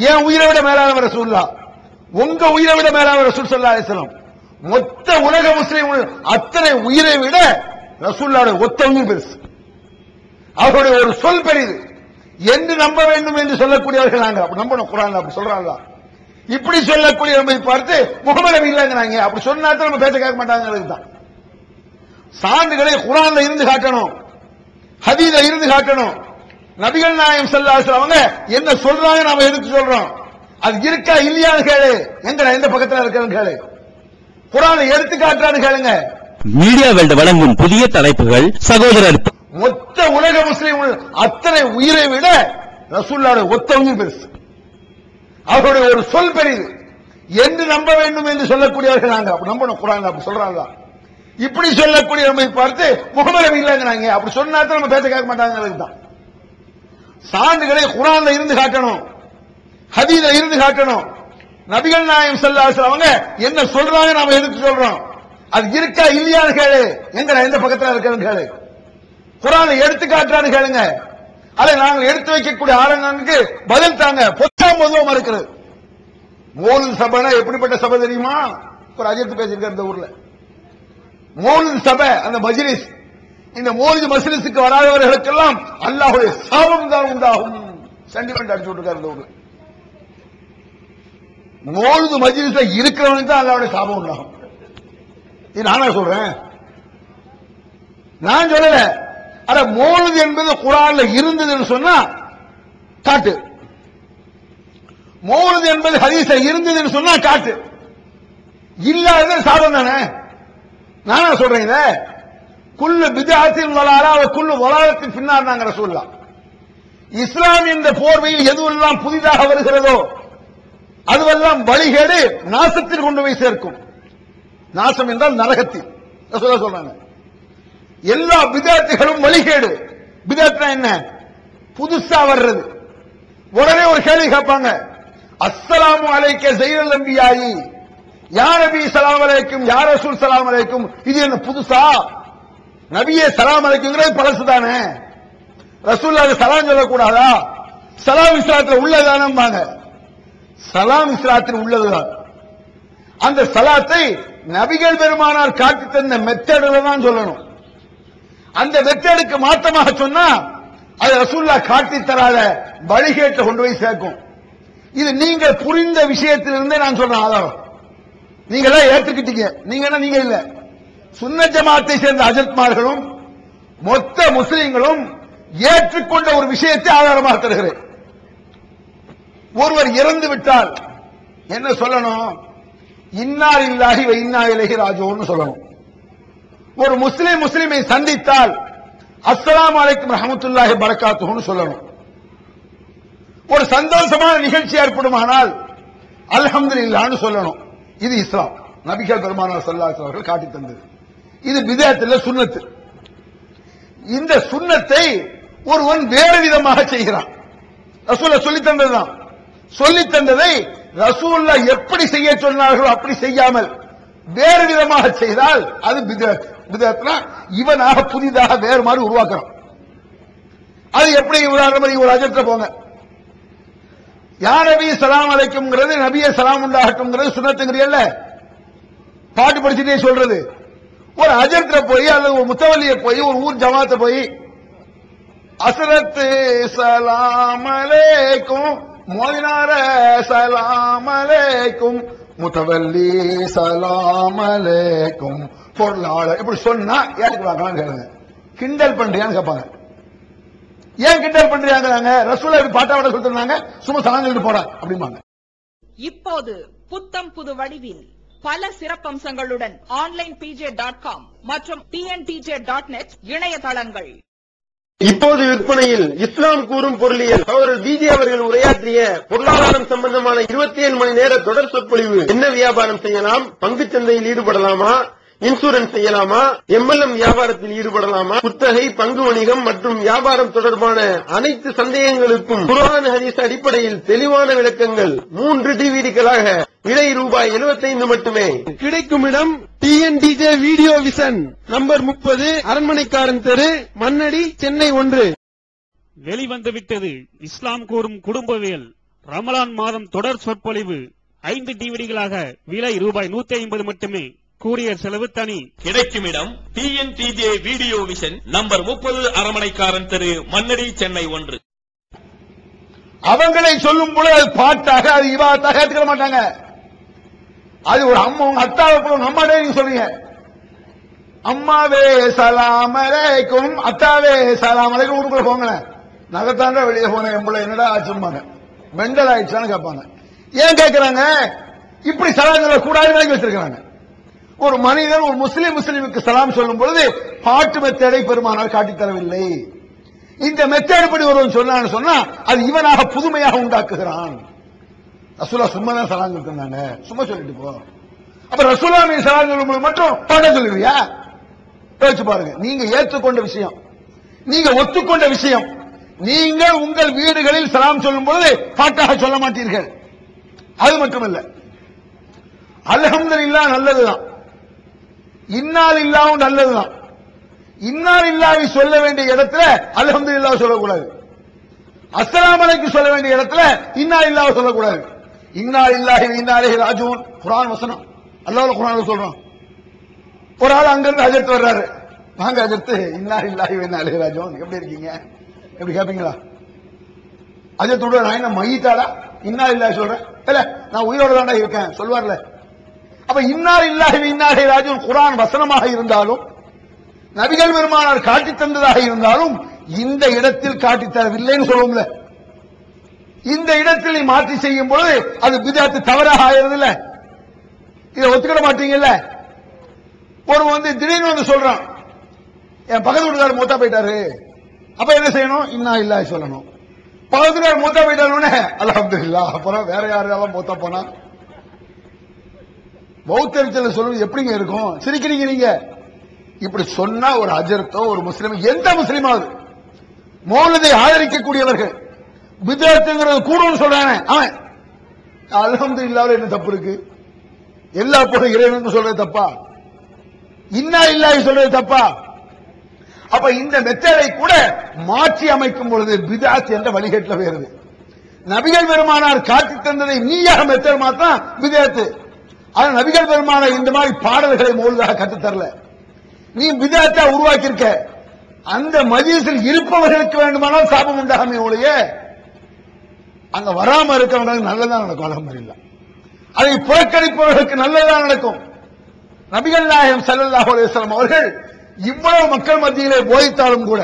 [SPEAKER 2] ஏன் உயிரை விட மேலானவர் ரசூலுல்லாஹ்? உங்க உயிரை விட மேலானவர் ரசூல் ஸல்லல்லாஹு அலைஹி வஸல்லம். மொத்த உலக முஸ்லிம்கள் அத்தனை உயிரை விட ரசூலுல்லாஹ்வுடைய ஒத்த உயிர் பெருசு. அவருடைய ஒரு சொல் பெரிது என்று நம்ப வேண்டும் என்று சொல்லக்கூடியவர்கள் நாங்க. அப்படி நம்பணும். குர்ஆன்ல அப்படி சொல்றாங்க. இப்படி சொல்லக்கூடிய நம்மை பார்த்து முகமது நபி இல்லங்கிறாங்க, அப்படி சொன்னா தான் நம்ம பேச கேட்க மாட்டாங்க. தான் சான்றுகளை குர்ஆன்ல இருந்து காட்டணும், ஹதீஸ்ல இருந்து காட்டணும். நபிகள் நாயகம் ஸல்லல்லாஹு அலைஹி வஸல்லம் அவங்க என்ன சொல்றாங்க நாம எதுக்கு சொல்றோம்? அது இருக்கா இல்லையான்னு கேளு. எங்க எந்த பக்கத்துல இருக்குன்னு கேளு. குர்ஆனை எடுத்து காட்டுறான்னு கேளுங்க.
[SPEAKER 4] மீடியா வேல்ட் வழங்கும் புதிய தலைப்புகள். சகோதரர்,
[SPEAKER 2] மொத்த உலக முஸ்லிம்கள் அத்தனை உயிரை விட ரசூலுல்லாஹ்வுடைய ஒத்த உயிர் பெருசு. அவருடைய ஒரு சொல் பெரிது என்று நம்ப வேண்டும் என்று சொல்லக்கூடியவர்கள் நாங்க. அப்படி நம்பணும். குர்ஆன்ல அப்படி சொல்றாங்க. இப்படி சொல்லக்கூடிய நம்மை பார்த்து முகமது நபி இல்லங்கிறாங்க, அப்படி சொன்னா தான் நம்ம பேச கேட்க மாட்டாங்க. தான் சான்றுகளை குர்ஆன்ல இருந்து காட்டணும், ஹதீஸ்ல இருந்து காட்டணும். நபிகள் நாயகம் ஸல்லல்லாஹு அலைஹி வஸல்லம் அவங்க என்ன சொல்றாங்க நாம எதுக்கு சொல்றோம்? அது இருக்கா இல்லையான்னு கேளு. எங்க எந்த பக்கத்துல இருக்குன்னு கேளு. குர்ஆனை எடுத்து காட்டுறான்னு கேளுங்க. அதை நாங்கள் எடுத்து வைக்கக்கூடிய ஆளுங்களுக்கு பதில் தாங்க. பொதுவா இருக்கிறது. மௌலித் சபைனா எப்படிப்பட்ட சபை தெரியுமா? ஒரு அஜித் பேசியிருக்காரு இந்த ஊர்ல. மௌலித் சபை, அந்த மஜ்லிஸ், இந்த மௌலித் மஜ்லிஸுக்கு வராதவர்களுக்கெல்லாம் அல்லாஹ்வுடைய சாபம் தான் உண்டாகும். சென்டிமெண்ட் அடிச்சு விட்டுருக்காரு இந்த ஊர்ல. மௌலித் மஜ்லிஸ்ல இருக்கிறவனுக்கு தான் அல்லாஹ்வுடைய சாபம் உண்டாகும். இது நானா சொல்றேன், நான் சொல்லல. அட, மௌலித் என்பது குர்ஆன்ல இருந்ததுன்னு சொன்னா காட்டு. மௌலித் என்பது ஹதீஸ்ல இருந்ததுன்னு சொன்னா காட்டு. இல்லாத சாபம் தானே. நானா சொல்றேன் இத. குல்லு பித்அத்தின் வலாலா வ குல்லு வலாலத்தின் ஃபின்னார் நாங்க ரசூலுல்லாஹ். இஸ்லாம் என்ற போர்வையில் எதுவெல்லாம் புதிதாக வருகிறதோ அதுவெல்லாம் வழிகேடு, நாசத்தில் கொண்டு போய் சேர்க்கும். நாசம் என்றால் நரகத்தில். ரசூலுல்லாஹ் சொல்றாங்க. எல்லா பிதஅத்துகளும் வழிகேடு. பிதஅத்னா என்ன? புதுசா வர்றது. உடனே ஒரு கேள்வி கேட்பாங்க, அஸ்ஸலாமு அலைக்க ஸையதுல் அன்பியாயி, யா நபி ஸலாம் அலைக்கும், யா ரசூல் ஸலாம் அலைக்கும். இது என்ன புதுசா? நபியே ஸலாம் அலைக்கும்ங்கிறது பழசு தானே. ரசூலுல்லாஹ் ஸலாம் சொல்லக்கூடாதா? ஸலாம் இஸ்லாத்துல உள்ளதானம்பாங்க. ஸலாம் இஸ்லாத்தில் உள்ளதுதான். அந்த ஸலாத்தை நபிகள் பெருமானார் காட்டி தந்த மெத்தட்ல தான் சொல்லணும். அந்த மெத்தடுக்கு மாற்றமாக சொன்னா அது ரசூலுல்லாஹ் காட்டி தராத வழிகேட்டை கொண்டு போய் சேர்க்கும். இது நீங்க புரிந்த விஷயத்திலிருந்தே நான் சொல்றேன் ஆதாரம். நீங்க எல்லாம் ஏற்றுக்கிட்டீங்க. நீங்க இல்ல, சுன்னத் ஜமாத்தை சேர்ந்த அஜத்மார்களும் மொத்த முஸ்லிம்களும் ஏற்றுக்கொண்ட ஒரு விஷயத்தை ஆதாரமாக தருகிறேன். ஒருவர் இறந்து விட்டால் என்ன சொல்லணும்? இன்னா லில்லாஹி வ இன்னா இலைஹி ராஜிஊன் சொல்லணும். ஒரு முஸ்லிமை சந்தித்தால் அஸ்ஸலாமு அலைக்கும் ரஹ்மத்துல்லாஹி பரக்காத்துஹுன்னு சொல்லணும். ஒரு சந்தோஷமான நிகழ்ச்சி ஏற்படுமானால் அல்ஹம்துலில்லாஹ்னு சொல்லணும். இது இஸ்லாம். நபிகள் பெருமானார் ஸல்லல்லாஹு அலைஹி வஸல்லம் காட்டி தந்தது. இது பிதஅத் இல்ல, சுன்னத். இந்த சுன்னத்தை ஒருவன் வேறு விதமாக செய்கிறான். ரசூலுல்லாஹ் சொல்லி தந்ததுதான். சொல்லி தந்ததை ரசூலுல்லாஹ் எப்படி செய்ய சொன்னார்களோ அப்படி செய்யாமல் வேறு விதமாக செய்தால் அது பிதஅத். பிதஅத்னா இவனாக புதிதாக வேறு மாதிரி உருவாக்குறான். அது எப்படி? உதாரணமாக ஒரு அஜர்ட்ட போங்க, யா நபி ஸலாம் அலைக்கும்ங்கிறது நபியே ஸலாம் உண்டாகட்டும்ங்கிறது சுன்னத்துங்கறீல்ல, பாட்டு படிச்சுட்டே சொல்றது. ஒரு அஜர்ட்ட போய் அல்லது ஒரு முத்தவல்லிய போய் ஒரு ஊர் ஜமாத்தை போய் அஸ்ரத் ஸலாம் அலைக்கும், மோதினார ஸலாம் அலைக்கும், முத்தவல்லி ஸலாம் அலைக்கும், பொருளாளர் இப்படி சொன்னா ஏத்துக்குவாங்களான்னு கேளுங்க. கிண்டல் பண்றியான்னு கேட்பாங்க. ஏன் கிண்டல் பண்றாங்க? ரசூலுல்லாஹ் இப்படி பாட்டாவோட சொல்லிருந்தாங்க, சும்மா சலாம் சொல்லிட்டு போறாங்க அப்படிம்பாங்க.
[SPEAKER 5] இப்போது புத்தம் புது வடிவில் பல சிறப்பம்சங்களுடன் onlinepj.com மற்றும் tntj.net இணையதளங்கள்.
[SPEAKER 6] இப்போது விற்பனையில் இஸ்லாம் கூறும் பொருளியல் அவர்கள் பிஜே அவர்கள் உரையாற்றிய பொருளாதாரம் சம்பந்தமான 27 மணி நேர தொடர் சொற்பொழிவு. என்ன வியாபாரம் செய்யலாம், பங்குச் சந்தையில் ஈடுபடலாமா, இன்சூரன்ஸ் செய்யலாமா, எம்எல்எம் வியாபாரத்தில் ஈடுபடலாமா, குத்தகை, பங்கு வணிகம் மற்றும் வியாபாரம் தொடர்பான அனைத்து சந்தேகங்களுக்கும் குர்ஆன் ஹதீஸ் அடிப்படையில் தெளிவான விளக்கங்கள் 3 டிவிடிகளாக விலை ரூபாய் 75 மட்டுமே. கிடைக்கும் இடம் TNTJ வீடியோ விஷன், நம்பர் 30, அரண்மனைக்காரன் தெரு, மண்ணடி, சென்னை 1.
[SPEAKER 7] வெளிவந்துவிட்டது இஸ்லாம் கூறும் குடும்பவியல் ரமலான் மாதம் தொடர் சொற்பொழிவு 5 டிவிடிகளாக விலை ரூபாய் 150 மட்டுமே. கூரியர் செலவு தனி.
[SPEAKER 4] கிடைக்கும் இடம் TNTJ வீடியோ விஷன், நம்பர் 30, அரண்மனைக்காரன் தெரு, மண்ணடி, சென்னை 1.
[SPEAKER 2] அவங்களை சொல்லும் பொழுது அது பாட்டாக, அது இவாத்தாக ஏற்றுக்க மாட்டாங்க. அது ஒரு அம்மா, உங்க அத்தாவை போல உங்க அம்மாவே நீங்க சொல்றீங்க, அம்மாவே ஸலாம் அலைக்கும், அத்தாவே ஸலாம் அலைக்கும், ஊருக்குள்ள போங்களேன், நகத்தாண்ட வெளியே போன எம்பளை என்னடா ஆச்சும்பாங்க, மெண்டல் ஆயிடுச்சான்னு கேட்பாங்க. ஏன் கேட்கிறாங்க? இப்படி சலாம் சொல்ல கூடாதுன்னு விளக்கி வச்சிருக்காங்க. ஒரு மனிதன் ஒரு முஸ்லிமுக்கு சலாம் சொல்லும் பொழுது பாட்டு மெத்தடை பெருமானார் காட்டித் தரவில்லை. இந்த மெத்தேடு படி ஒருவன் சொன்னான்னு சொன்னா அது இவனாக புதுமையாக உண்டாக்குகிறான். ரசூலுல்லாஹ் சும்மா தான் சலாம் சொல்லிட்டாங்க, சும்மா சொல்லிட்டு போ. அப்ப ரசூலுல்லாஹ் மீது சலாம் சொல்லும்போது மட்டும் பாட சொல்லுவியா? யோசிச்சு பாருங்க. நீங்க ஏற்றுக்கொண்ட விஷயம், நீங்க ஒத்துக்கொண்ட விஷயம், நீங்கள் உங்கள் வீடுகளில் சலாம் சொல்லும் பொழுது பாட்டாக சொல்ல மாட்டீர்கள். அது மட்டுமல்ல, அல்ஹம்துலில்லாஹ் நல்லதுதான், இன்னா லில்லாஹ் நல்லதுதான். இன்னா லில்லாஹ் சொல்ல வேண்டிய இடத்துல அல்ஹம்துலில்லாஹ் சொல்லக்கூடாது. அஸ்ஸலாமு அலைக்கும் சொல்ல வேண்டிய இடத்துல இன்னா லில்லாஹ் சொல்லக்கூடாது. இன்னா லில்லாஹி வ இன்னா இலைஹி ராஜிஊன் குர்ஆன் வசனம், அல்லாஹ் குர்ஆன்ல சொல்றான். ஒரு ஆள் அங்க இருந்து ஹஜ்ரத் வர்றாரு, வாங்க ஹஜ்ரத், இன்னா லில்லாஹி வ இன்னா இலைஹி ராஜிஊன், எப்படி இருக்கீங்க, எப்படி கேப்பீங்களா? ஹஜ்ரத் சொல்ற, நான் என்ன மையிட்டாடா இன்னா லில்லாஹி சொல்றேன், இல்ல நான் உயிரோட தான்டா இருக்கேன் சொல்வார்ல. அப்ப இன்னா லில்லாஹி வ இன்னா இலைஹி ராஜிஊன் குர்ஆன் வசனமாக இருந்தாலும் நபிகள் பெருமானார் காட்டி தந்ததாக இருந்தாலும் இந்த இடத்தில் காட்டி தரவில்லைன்னு சொல்லுவோம்ல. இந்த இடத்தில் நீ மாற்றி செய்யும் பொழுது அது பிதஅத் தவறாக ஆயிருது இல்ல. இதை ஒத்துக்கிட மாட்டீங்கல்ல. ஒரு திடீர்னு சொல்றான், என் பக்கத்து வீட்டுக்காரர் மூத்தா போயிட்டாரு, அப்ப என்ன செய்யணும்? இன்னா லில்லாஹி சொல்லணும். பக்கத்து வீட்டுக்காரர் மூத்தா போயிட்டாரு, அல்ஹம்துலில்லாஹ். அப்புறம் வேற யாரெல்லாம் மூத்தா போனா பௌத்தரிச்சல் சொல்லுவது எப்படிங்க இருக்கும்? சிரிக்கிறீங்க நீங்க. இப்படி சொன்னா ஒரு அஜர்த்தோ ஒரு முஸ்லிம், எந்த முஸ்லிமாவது, மௌலதை ஆதரிக்கக்கூடியவர்கள் பிதஅத்ங்கிறது கூடுன்னு சொல்றானே அவன் அல்ஹம்துலில்லாஹ் என்ன தப்பு இருக்கு? எல்லா புகழும் இறைவனுக்கு சொல்றது தப்பா? இன்னா லில்லாஹி சொல்றது தப்பா? அப்ப இந்த மெத்தடை கூட மாற்றி அமைக்கும் பொழுது பிதஅத் என்ற வழிகேட்டில் வருது. நபிகள் பெருமானார் காட்டி தந்ததை நீயாக மெத்தட் மாத்தா பிதஅத். ஆனா நபிகள் பெருமானார் இந்த மாதிரி பாடல்களை மௌலதாக கற்றுத் தரல. நீ பிதஅத்தை உருவாக்கி இருக்க. அந்த மஜ்லிஸில் இருப்பவர்களுக்கு வேண்டுமானால் சாபம் உண்டாகுமே ஒழிய அங்க வராம இருக்கவங்களுக்கு நல்லதான் நடக்கும். அல்ஹம்துலில்லாஹ். அதை புறக்கணிப்பவர்களுக்கு நல்லதான் நடக்கும். நபிகள் நாயகம் ஸல்லல்லாஹு அலைஹி வஸல்லம் அவர்கள் இவ்வளவு மக்கள் மத்தியிலே போதித்தாலும் கூட,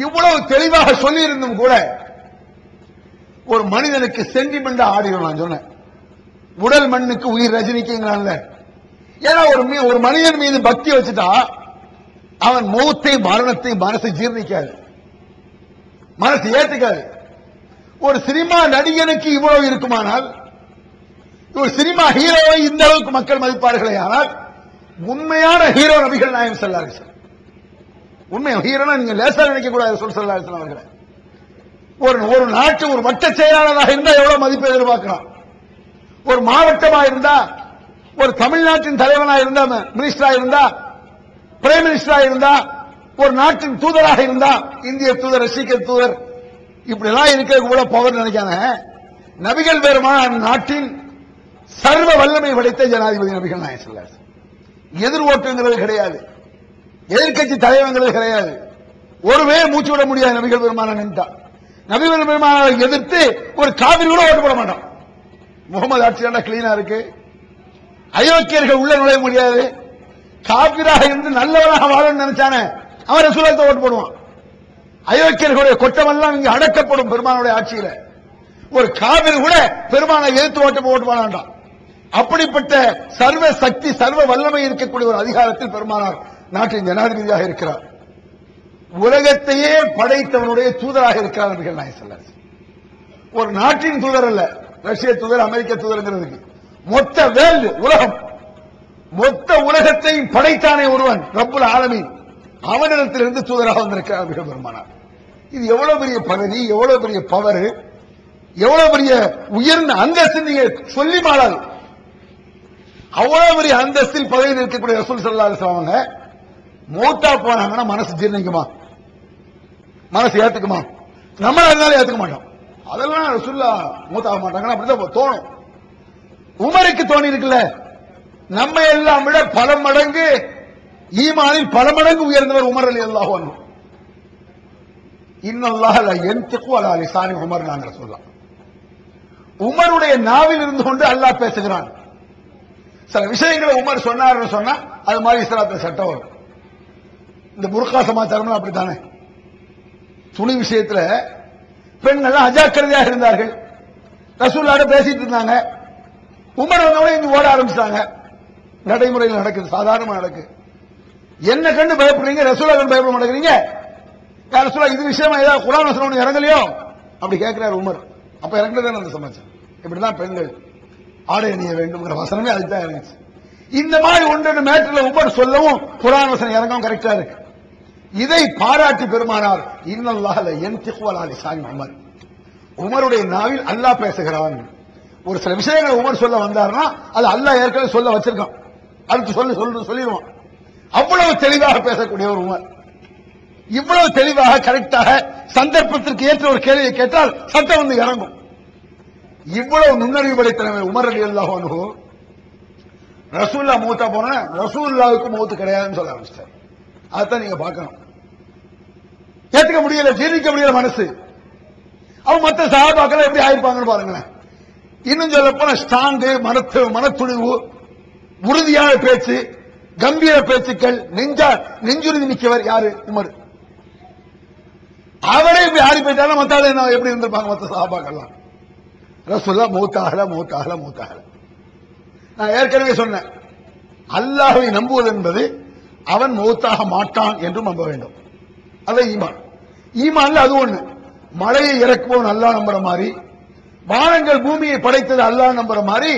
[SPEAKER 2] இவ்வளவு தெளிவாக சொல்லி இருந்தும் கூட, ஒரு மனிதனுக்கு சென்டிமெண்டா ஆடிடும். நான் சொன்னேன், உடல் மண்ணுக்கு உயிர் ரஜினிக்குங்கிறான்ல. ஏன்னா ஒரு மனிதன் மீது பக்தி வச்சுட்டா அவன் மௌத்தை மரணத்தை மனசு ஜீர்ணிக்காது, மனசு ஏத்துக்காது. ஒரு சினிமா நடிகனுக்கு இவ்வளவு இருக்குமானால், ஒரு சினிமா ஹீரோவை இந்த அளவுக்கு மக்கள் மதிப்பார்களே ஆனால், உண்மையான ஹீரோ நபிகள் நாயகம் ஸல்லல்லாஹு அலைஹி வஸல்லம். உண்மை ஹீரோனா நீங்க லேசா நினைக்க கூடாது. ஸல்லல்லாஹு அலைஹி வஸல்லம் அவர்களே ஒரு நாட்டு ஒரு வட்ட செயலாளராக இருந்தா எவ்வளவு மதிப்பை எதிர்பார்க்கலாம். ஒரு மாவட்டமா இருந்தா, ஒரு தமிழ்நாட்டின் தலைவனா இருந்தா, மினிஸ்டரா இருந்தா, பிரைம் மினிஸ்டரா இருந்தா, ஒரு நாட்டின் தூதராக இருந்தா, இந்திய தூதர், ரஷ்ய தூதர், இப்படி எல்லாம் இருக்க கூட பவர் நினைக்காங்க. நபிகள் பெருமான் நாட்டின் சர்வ வல்லமை படைத்த ஜனாதிபதி நபிகள் நாயகம் ஸல்லல்லாஹு அலைஹி வஸல்லம். எதிர் ஓட்டுங்கிறது கிடையாது, எதிர்கட்சி தலைவங்கிறது கிடையாது. ஒருவே மூச்சு விட முடியாது. நபிகள் பெருமான நின்றா நபிகள் பெருமானை எதிர்த்து ஒரு காவிரி கூட ஓட்டு போட மாட்டான். முகமது ஆட்சியாண்டா கிளீனா இருக்கு. அயோக்கியர்கள் உள்ள நுழைய முடியாது. காபிராக இருந்து நல்லவராக வாழணும்னு நினைச்சானே அவன் ரசூலுல்லாஹ்க்கு ஓட்டு போடுவான். அயோக்கியர்களுடைய கொட்டமெல்லாம் இங்க அடக்கப்படும் பெருமானுடைய ஆட்சியில. ஒரு காவிரி கூட பெருமானை எதிர்த்து ஓட்டு போட வேண்டாம். அப்படிப்பட்ட சர்வ சக்தி, சர்வ வல்லமை இருக்கக்கூடிய ஒரு அதிகாரத்தில் பெருமானார் நாட்டின் ஜனாதிபதியாக இருக்கிறார். உலகத்தையே படைத்தவனுடைய தூதராக இருக்கிறார் நபிகள் நாயகம் ஸல்லல்லாஹு அலைஹி வஸல்லம். ஒரு நாட்டின் தூதர் அல்ல, ரஷ்ய தூதர், அமெரிக்க தூதர்ங்கிறதுக்கு மொத்த வேர்ல்டு உலகம், மொத்த உலகத்தையும் படைத்தானே ஒருவன், ரப்புல் ஆலமீன், அவனிடத்திலிருந்து தூதராக வந்திருக்கிறார் நபிகள் பெருமானார். இது எவ்வளவு பெரிய பதவி, எவ்வளவு பெரிய பவர், எவ்வளவு பெரிய உயர்ந்த அந்தஸ்து நீங்க சொல்லி மாறாது. அவ்வளவு பெரிய அந்தஸ்தில் பதவியில் இருக்கக்கூடிய ரசூல் ஸல்லல்லாஹு அலைஹி வஸல்லம் அவங்க மௌத்தா போனாங்கன்னா மனசு ஜீர்ணிக்குமா? மனசு ஏத்துக்குமா? நம்ம அதனால ஏத்துக்க மாட்டோம். அதெல்லாம் ரசூலுல்லாஹ் மௌத்தாக மாட்டாங்கன்னா அப்படிதான் தோணும். உமருக்கு தோணி இருக்குல்ல, நம்ம எல்லாம் விட பல மடங்கு ஈமானில் பல மடங்கு உயர்ந்தவர் உமர் ரலியல்லாஹு அன்ஹு. இன்னல்லாஹ லா யன்திகு அலா லிசானி உமர் நாங்க சொல்லலாம். உமருடைய நாவில் இருந்து கொண்டு அல்லாஹ் பேசுகிறான். சில விஷயங்களை உமர் சொன்னார்னு சொன்னா அது மாதிரி இஸ்லாத்துல சட்டம் வரும். இந்த புர்கா சமாச்சாரம் அப்படித்தானே. துணி விஷயத்துல பெண்கள் அஜாக்கிரதையாக இருந்தார்கள். ரசூலுல்லாஹ் பேசிட்டு இருந்தாங்க. உமர் வந்தவங்க இங்க ஓட ஆரம்பிச்சாங்க. நடைமுறையில் நடக்குது, சாதாரணமா நடக்குது. என்ன கண்டு பயப்படுறீங்க, ரசூலுல்லாஹ் கண்டு பயப்பட மாட்டேங்கிறீங்க? ரசூலுல்லாஹ் இது விஷயமா ஏதாவது குர்ஆன் வசனம் ஒண்ணு இறங்கலையோ அப்படி கேட்கிறார் உமர். அப்ப இறங்குறதுதான் அந்த சமாச்சாரம். இப்படிதான் பெண்கள் ஆடை அணிய வேண்டும்ங்கிற வசனமே அதுதான் இருந்துச்சு. இந்த மாதிரி ஒன்று மேட்டர்ல உமர் சொல்லவும் குர்ஆன் வசனம் இறங்கவும் கரெக்டா இருக்கு. இதை பாராட்டி பெருமானார் இன்னல்லாஹ லா யன்திகு அலா லிசானி உமர், உமருடைய நாவில் அல்லாஹ் பேசுகிறான். ஒரு சில விஷயங்களை உமர் சொல்ல வந்தார்னா அது அல்லாஹ் ஏற்கனவே சொல்ல வச்சிருக்கான், அடுத்து சொல்லிடுவான். அவ்வளவு தெளிவாக பேசக்கூடிய ஒரு உமர், இவ்வளவு தெளிவாக கரெக்டாக சந்தர்ப்பத்திற்கு ஏற்ற ஒரு கேள்வியை கேட்டால் சட்டம் வந்து இறங்கும். இவ்வளவு நுண்ணறிவு படைத்தவர் உமர் ரலியல்லாஹு அன்ஹு ரசூலுல்லாஹ் மௌத்தா போன ரசூலுல்லாஹ்வுக்கு மௌத்து கிடையாதுன்னு சொல்ல ஆரம்பிச்சார். அதான் நீங்க பார்க்கணும். ஏத்துக்க முடியல, ஜீர்ணிக்க முடியல மனசு. அவங்க மற்ற சஹாபாக்கள் எப்படி ஆயிருப்பாங்கன்னு பாருங்களேன். இன்னும் சொல்ல போன ஸ்ட்ராங்கு, மனத்துணிவு, உறுதியான பேச்சு, கம்பீர பேச்சுக்கள், நெஞ்சுறுதி மிக்கவர் யாரு? உமர். அவரே இப்படி ஆடி போயிட்டாலும் மத்த எப்படி இருந்திருப்பாங்க மற்ற சஹாபாக்கள்லாம்? ரசூலுல்லாஹ் மௌத்தாகல. நான் ஏற்கனவே சொன்னேன், அல்லாஹ்வை நம்புவது என்பது அவன் மௌத்தாக மாட்டான் என்றும் நம்ப வேண்டும். அதான் ஈமான். ஈமான்ல அது ஒண்ணு. மழையை இறக்குவோம் அல்லாஹ் நம்புற மாதிரி, வானங்கள் பூமியை படைத்தது அல்லாஹ் நம்புற மாதிரி,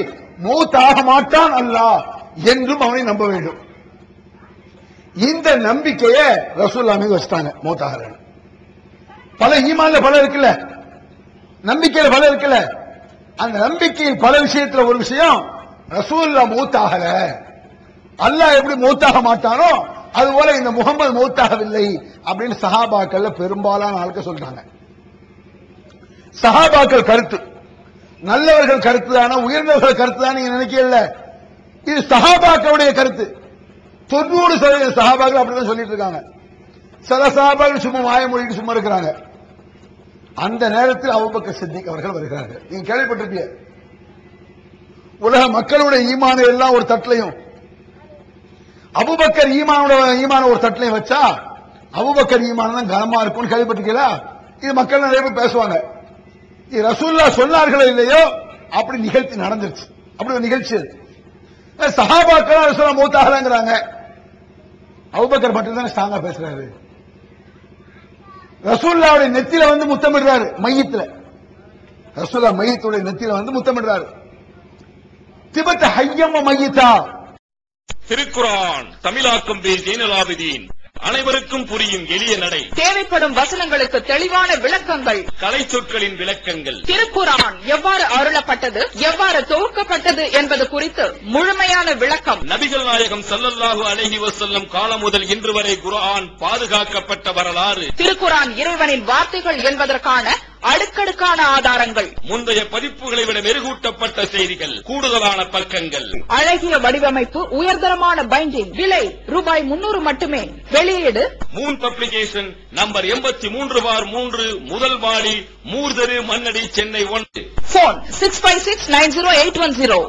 [SPEAKER 2] மௌத்தாக மாட்டான் அல்லாஹ் என்றும் அவனை நம்ப வேண்டும். இந்த நம்பிக்கையை ரசூலுல்லாஹ் மீது வச்சிட்டாங்க மௌத்தாகல. பல ஈமான்ல பல இருக்குல்ல, நம்பிக்கையில பல இருக்குல்ல. அந்த நம்பிக்கையில் பல விஷயத்துல ஒரு விஷயம், ரசூலுல்லாஹ் மௌத்தாகல, அல்லாஹ் எப்படி மௌத்தாக மாட்டானோ அதுபோல இந்த முகமது மௌத்தாகவில்லை அப்படின்னு சஹாபாக்கள் பெரும்பாலான ஆட்கள் சொல்றாங்க. சஹாபாக்கள் கருத்து நல்லவர்கள் கருத்து தானே, உயர்ந்தவர்கள் கருத்து தான் நீங்க நினைக்கல. இது சஹாபாக்களுடைய கருத்து. 90% சஹாபாக்கள் அப்படிதான் சொல்லிட்டு இருக்காங்க. சில சஹாபாக்கள் சும்மா வாயமொழிட்டு சும்மா இருக்கிறாங்க. அந்த நேரத்தில் அபூபக்கர் சித்திக் அவர்கள் வருகிறார்கள். நீங்க கேள்விப்பட்டிருப்பீங்க, உலக மக்களுடைய ஈமான எல்லாம் ஒரு தட்டிலையும் அபூபக்கர் ஈமான ஒரு தட்டிலையும் வச்சா அபூபக்கர் ஈமான் தான் கனமா இருக்கும்னு கேள்விப்பட்டிருக்கீங்களா? இது மக்கள் நிறைய பேர் பேசுவாங்க. இது ரசூலுல்லாஹ் சொன்னார்களோ இல்லையோ அப்படி நிகழ்ச்சி நடந்துருச்சு. அப்படி ஒரு நிகழ்ச்சி. சஹாபாக்கள் ரசூலுல்லாஹ் மௌத்தாகலங்கறாங்க, அபூபக்கர் மட்டும் தான் ஸ்ட்ராங்கா பேசுறாரு. ரசூலுல்லாஹ்வுடைய நெத்தியில வந்து முத்தமிடுறாரு மையத்துல. ரசூலுல்லாஹ் மையத்துடைய நெத்தியில வந்து முத்தமிடுறாரு. திபத்த ஹய்யம் மையத்தா.
[SPEAKER 8] திருக்குர்ஆன் தமிழாக்கம் பி ஜைனுலாபிதீன். அனைவருக்கும் புரியும் எளிய நடை.
[SPEAKER 5] தேவைப்படும் வசனங்களுக்கு தெளிவான விளக்கங்கள்.
[SPEAKER 8] கலை சொற்களின் விளக்கங்கள்.
[SPEAKER 5] திருக்குர்ஆன் எவ்வாறு அருளப்பட்டது, எவ்வாறு தொகுக்கப்பட்டது என்பது குறித்து முழுமையான விளக்கம்.
[SPEAKER 8] நபிகள் நாயகம் ஸல்லல்லாஹு அலைஹி வஸல்லம் காலம் முதல் இன்று வரை குர்ஆன் பாதுகாக்கப்பட்ட வரலாறு.
[SPEAKER 5] திருக்குர்ஆன் இறைவனின் வார்த்தைகள் என்பதற்கான அடுக்கடுக்கான ஆதாரங்கள்.
[SPEAKER 8] முந்தைய பதிப்புகளை விட மெருகூட்டப்பட்ட செய்திகள், கூடுதலான பக்கங்கள்,
[SPEAKER 5] அழகிய வடிவமைப்பு, உயர்தரமான பைண்டிங். விலை ரூபாய் 300 மட்டுமே. வெளியீடு
[SPEAKER 8] மூன் பப்ளிகேஷன், நம்பர் 83/3, முதல் மாடி, மூர்தரு, மண்ணடி, சென்னை 1.
[SPEAKER 5] போன் 65690810.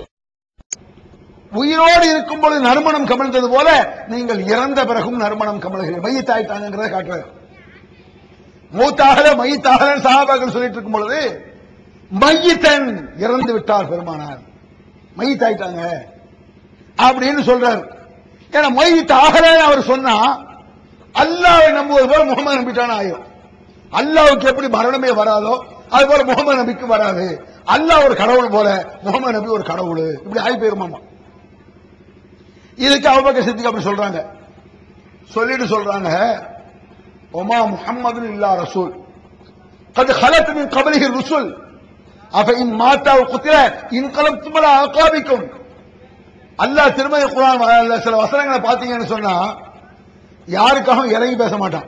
[SPEAKER 2] உயிரோடு இருக்கும் பொழுது நறுமணம் கமழ்ந்தது போல நீங்கள் இறந்த பிறகும் நறுமணம் கமழ்கிறீர்கள். மையத்தாயிட்டாங்கிறத காட்டுறாரு. மூத்தாகல மையத்தாகல சஹாபாக்கள் சொல்லிட்டு இருக்கும் பொழுது மையத்தன் இறந்து விட்டார் பெருமானார், மையத்தாயிட்டாங்க அப்படின்னு சொல்றாரு. ஏன்னா மையத்தாகல அவர் சொன்னா அல்லாஹ்வை நம்புவது போல முகமது நம்பிட்டான ஆயிரும். அல்லாஹ்வுக்கு எப்படி மரணமே வராதோ அது போல முகமது நபிக்கு வராது. அல்லாஹ் ஒரு கடவுள் போல முகமது நபி ஒரு கடவுள், இப்படி ஆகி போயிருமாமா. இதுக்கு அபூபக்கர் சித்திக் அப்படி சொல்றாங்க. சொல்லிட்டு சொல்றாங்க, ஒமா முஹம்மது இல்லா ரசூல் கத் ஹலத் மின் கப்லிஹி ருசுல் அஃபஇன் மாதா வ குத்தில இன்கலப்தும் அலா அகாபிக்கும். அல்லாஹ் திருமறை குர்ஆன் சில வசனங்களை பாத்தீங்கன்னு சொன்னா யாருக்காகவும் இறங்கி பேச மாட்டான்.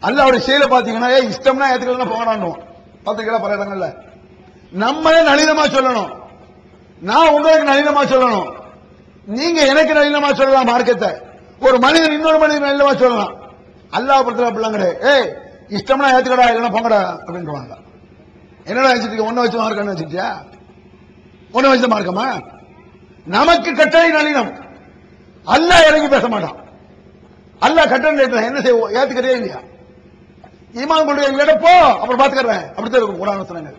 [SPEAKER 2] அல்லாஹ்வுடைய செயலை பாத்தீங்கன்னா இஷ்டம்னா ஏத்துக்கலாம் போகறான்னுவோம். பாத்தீங்களா பல இடங்கள்ல. நம்மளே நளினமா சொல்லணும், நான் உங்களுக்கு நளினமா சொல்லணும், நீங்க எனக்கு நளினமா சொல்லலாம். மார்க்கத்தை ஒரு மனிதன் இன்னொரு மனிதன் நளினமா சொல்லலாம். அல்லாஹ் பொறுத்தவரை அப்படிலாம் கிடையாது. இஷ்டம்னா ஏத்துக்கடா, இல்லைன்னா போங்கடா அப்படின்றாங்க. என்னடா வச்சுட்டு ஒன்ன வச்சு மார்க்கம்னு வச்சுட்டியா? ஒன்ன வச்சு மார்க்கமா? நமக்கு கட்டளை நளினம், அல்லாஹ் இறங்கி பேச மாட்டான். அல்லாஹ் கட்டளை என்ன செய்வோம், ஏத்துக்கிறதே இல்லையா? ஈமான் கொள்கை இல்லையா? போ அப்புறம் பாத்துக்கிறேன், அப்படித்தான் இருக்கும் குர்ஆன் வசனங்கள்.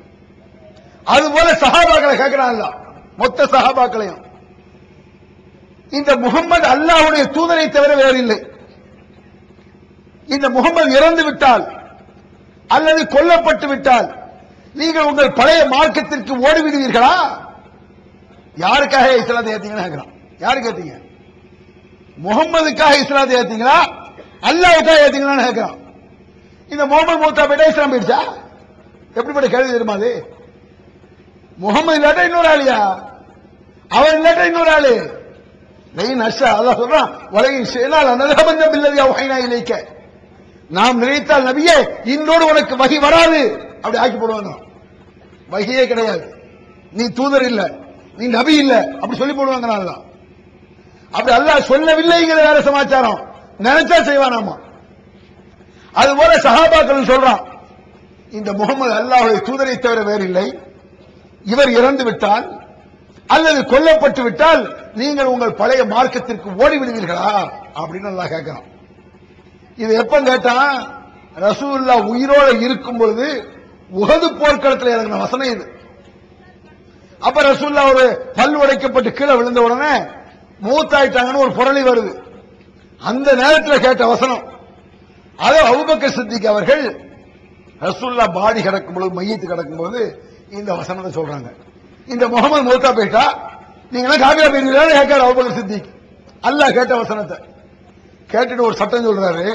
[SPEAKER 2] அது போல சஹாபாக்களை கேட்கிறான் அல்லாஹ், மொத்த சஹாபாக்களையும். இந்த முகமது அல்லாஹ்வுடைய தூதரை தவிர வேறு இல்லை. இந்த முகமது இறந்து விட்டால் அல்லது கொல்லப்பட்டு விட்டால் நீங்கள் உங்கள் பழைய மார்க்கத்திற்கு ஓடிவிடுவீர்களா? யாருக்காக இஸ்லாத்தை ஏத்தீங்கன்னு கேட்கிறான். யாருக்கு ஏத்தீங்க? முகமதுக்காக இஸ்லாத்தை ஏத்தீங்களா, அல்லாஹ்வுக்காக ஏத்தீங்களான்னு கேட்கிறான். இந்த முகமது மூத்தா போயிட்டா இஸ்லாம் போயிடுச்சா? எப்படிப்பட்ட கேள்வி தெரியுமா அது? முகமது இல்லாட்டா இன்னொரு ஆளியா, அவன் இல்லாட்டா இன்னொரு ஆளு. அல்லாஹ் சொல்றான், வலையின் செயலால் அனதபந்த பில்லதி அவ்ஹைனா இலைக்க. நாம் நினைத்தால் நபியே இன்னோடு உனக்கு வகி வராது, அப்படி ஆக்கி போடுவாங்க. வகியே கிடையாது, நீ தூதர் இல்ல, நீ நபி இல்ல, அப்படி சொல்லி போடுவாங்க. அப்படி அல்லாஹ் சொல்லவில்லைங்கிற வேற சமாச்சாரம், நினைச்சா செய்வானாமா. அதுபோல சஹாபாக்கள் சொல்றான், இந்த முகமது அல்லாஹ்வுடைய தூதரை தவிர வேறு இல்லை. இவர் இறந்து விட்டால் அல்லது கொல்லப்பட்டு விட்டால் நீங்கள் உங்கள் பழைய மார்க்கத்திற்கு ஓடிவிடுவீர்களா அப்படின்னு அல்லாஹ் கேட்கிறான். இது எப்ப கேட்டான்? ரசூலுல்லாஹ் உயிரோடு இருக்கும் பொழுது உஹது போர்க்களத்தில் இறங்கின வசனம் இது. அப்ப ரசூலுல்லாஹ் ஒரு பல் உடைக்கப்பட்டு கீழே விழுந்த உடனே மூத்தாயிட்டாங்கன்னு ஒரு புரளி வருது. அந்த நேரத்தில் கேட்ட வசனம். அது அபூபக்கர் சித்திக் அவர்கள் ரசூலுல்லாஹ் பாடி கிடக்கும் பொழுது, மையத்து கிடக்கும் போது இந்த வசனத்தை சொல்றாங்க. இந்த முகமது மூத்தா போயிட்டா நீங்க எல்லாம் காபிரா போயிருந்தீங்களா கேட்காரு அபூபக்கர் சித்திக். அல்லாஹ் கேட்ட வசனத்தை கேட்டுட்டு ஒரு சட்டம் சொல்றாரு,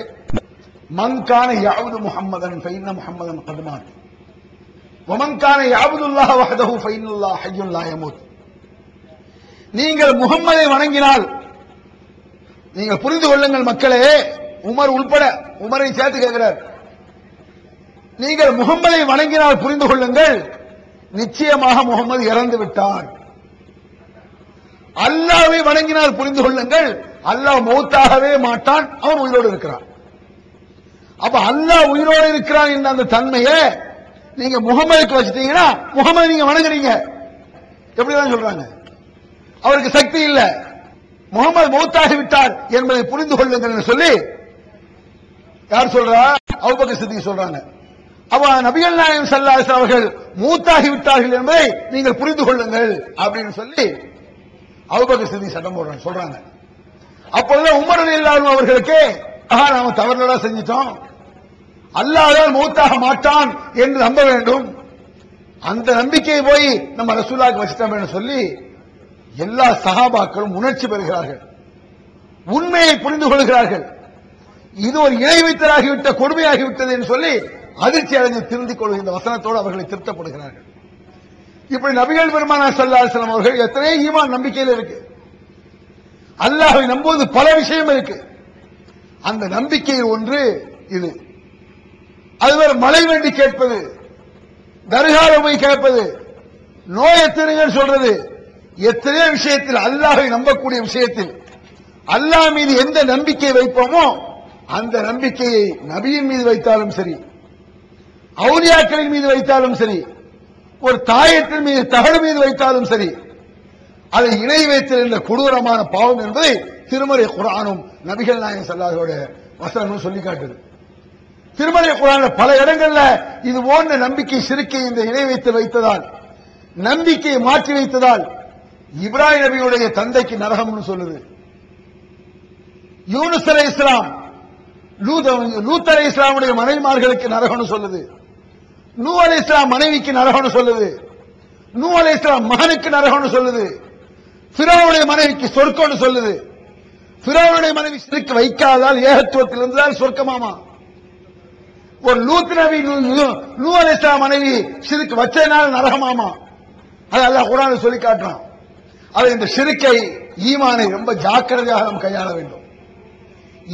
[SPEAKER 2] மன் கான யஅபுது முஹம்மதன் ஃபஇன்ன முஹம்மதன் கத் மாத் வமன் கான யஅபுதுல்லாஹ வஹ்தஹு ஃபஇன்னல்லாஹ ஹய்யுன் லா யமூத். நீங்கள் முஹம்மதை வணங்கினால், நீங்கள் புரிந்து கொள்ளுங்கள் மக்களே, உமர் உள்பட, உமரை சேர்த்து கேட்கிறார், நீங்கள் முஹம்மதை வணங்கினால் புரிந்து கொள்ளுங்கள், நிச்சயமாக முகமது இறந்து விட்டார். அல்லாஹ்வை வணங்கினால் புரிந்து கொள்ளுங்கள், அல்லாஹ் மௌத்தாகவே மாட்டான், அவன் உயிரோடு இருக்கிறான். அப்ப அல்லாஹ் உயிரோடு இருக்கிறான் என்ற அந்த தன்மையை நீங்க முகமதுக்கு வச்சுட்டீங்கன்னா முகமது நீங்க வணங்குறீங்க. எப்படிதான் சொல்றாங்க, அவருக்கு சக்தி இல்ல, முகமது மௌத்தாகி விட்டார் என்பதை புரிந்து கொள்ளுங்கள் சொல்லி யார் சொல்றா? அபூபக்கர் சித்திக் சொல்றாங்க. அப்ப நபிகள் நாயகம் ஸல்லல்லாஹு அலைஹி வஸல்லம் அவர்கள் மூத்தாகி விட்டார்கள் என்பதை நீங்கள் புரிந்து கொள்ளுங்கள் அப்படின்னு சொல்லி அபூபக்கர் சித்திக் சட்டம் போடுறாங்க, சொல்றாங்க. அப்பொழுது உமர் ரலியல்லாஹு அன்ஹு அவர்களுக்கு நாம தவறுதலா செஞ்சிட்டோம், அல்லாஹ் மூத்தாக மாட்டான் என்று நம்ப வேண்டும், அந்த நம்பிக்கையை போய் நம்ம ரசூலுல்லாஹ்க்கு வச்சிட்டோம்னு சொல்லி எல்லா சஹாபாக்களும் உணர்ச்சி பெறுகிறார்கள், உண்மையை புரிந்து கொள்கிறார்கள். இது ஒரு இணை வைத்தலாகிவிட்ட கொடுமையாகிவிட்டது என்று சொல்லி அதிர்ச்சி அடைந்து திருந்திக் கொள்கின்ற வசனத்தோடு அவர்களை திருத்தப்படுகிறார்கள். இப்படி நபிகள் பெருமானார் ஸல்லல்லாஹு அலைஹி வஸல்லம் அவர்கள் எத்தனை ஈமான் நம்பிக்கையில் இருக்கு, அல்லாஹ்வை நம்புவது பல விஷயம் இருக்கு. அந்த நம்பிக்கையில் ஒன்று இது. அதுவரை மழை வேண்டி கேட்பது, தர்கால போய் கேட்பது, நோயை தீருங்கன்னு சொல்றது, எத்தனையோ விஷயத்தில் அல்லாஹ்வை நம்பக்கூடிய விஷயத்தில் அல்லாஹ் மீது எந்த நம்பிக்கை வைப்போமோ அந்த நம்பிக்கையை நபியின் மீது வைத்தாலும் சரி, அவுலியாக்களின் மீது வைத்தாலும் சரி, ஒரு தாயத்தின் மீது தகடு மீது வைத்தாலும் சரி, அதை இணை வைத்தல் என்ற கொடூரமான பாவம் என்பதை திருமறை குர்ஆனும் நபிகள் நாயகம் ஸல்லல்லாஹு அலைஹி வஸல்லம் சொல்லி காட்டுது. திருமறை குர்ஆன்ல பல இடங்கள்ல இது போன்ற நம்பிக்கை சிறுக்கை இந்த இணை வைத்ததால், நம்பிக்கையை மாற்றி வைத்ததால் இப்ராஹிம் நபியுடைய தந்தைக்கு நரகம்னு சொல்லுது. யூனுஸ் அலைஹிஸ்ஸலாம், லூத் அலைஹிஸ்ஸலாமுடைய மனைவிமார்களுக்கு நரகம்னு சொல்லுது. நூ அலைஹிஸ்ஸலாம் மனைவிக்கு நரகம்னு சொல்லுது. நூ அலைஹிஸ்ஸலாம் மகனுக்கு நரகம்னு சொல்லுது. ஃபிரௌனுடைய மனைவிக்கு சொர்க்கம்னு சொல்லுது. ஃபிரௌனுடைய மனைவி சிறுக்கு வைக்காதால் ஏகத்துவத்தில் இருந்தால் சொர்க்கமாமா. ஒரு லூத் நபி நூ அலைஹிஸ்ஸலாம் மனைவி சிறுக்கு வச்சதுனால நரகமாமா. அது அல்லாஹ் குர்ஆனில் சொல்லி காட்டுறான். அது இந்த சிறுக்கை ஈமானை ரொம்ப ஜாக்கிரதையாக நாம் கையாள வேண்டும்.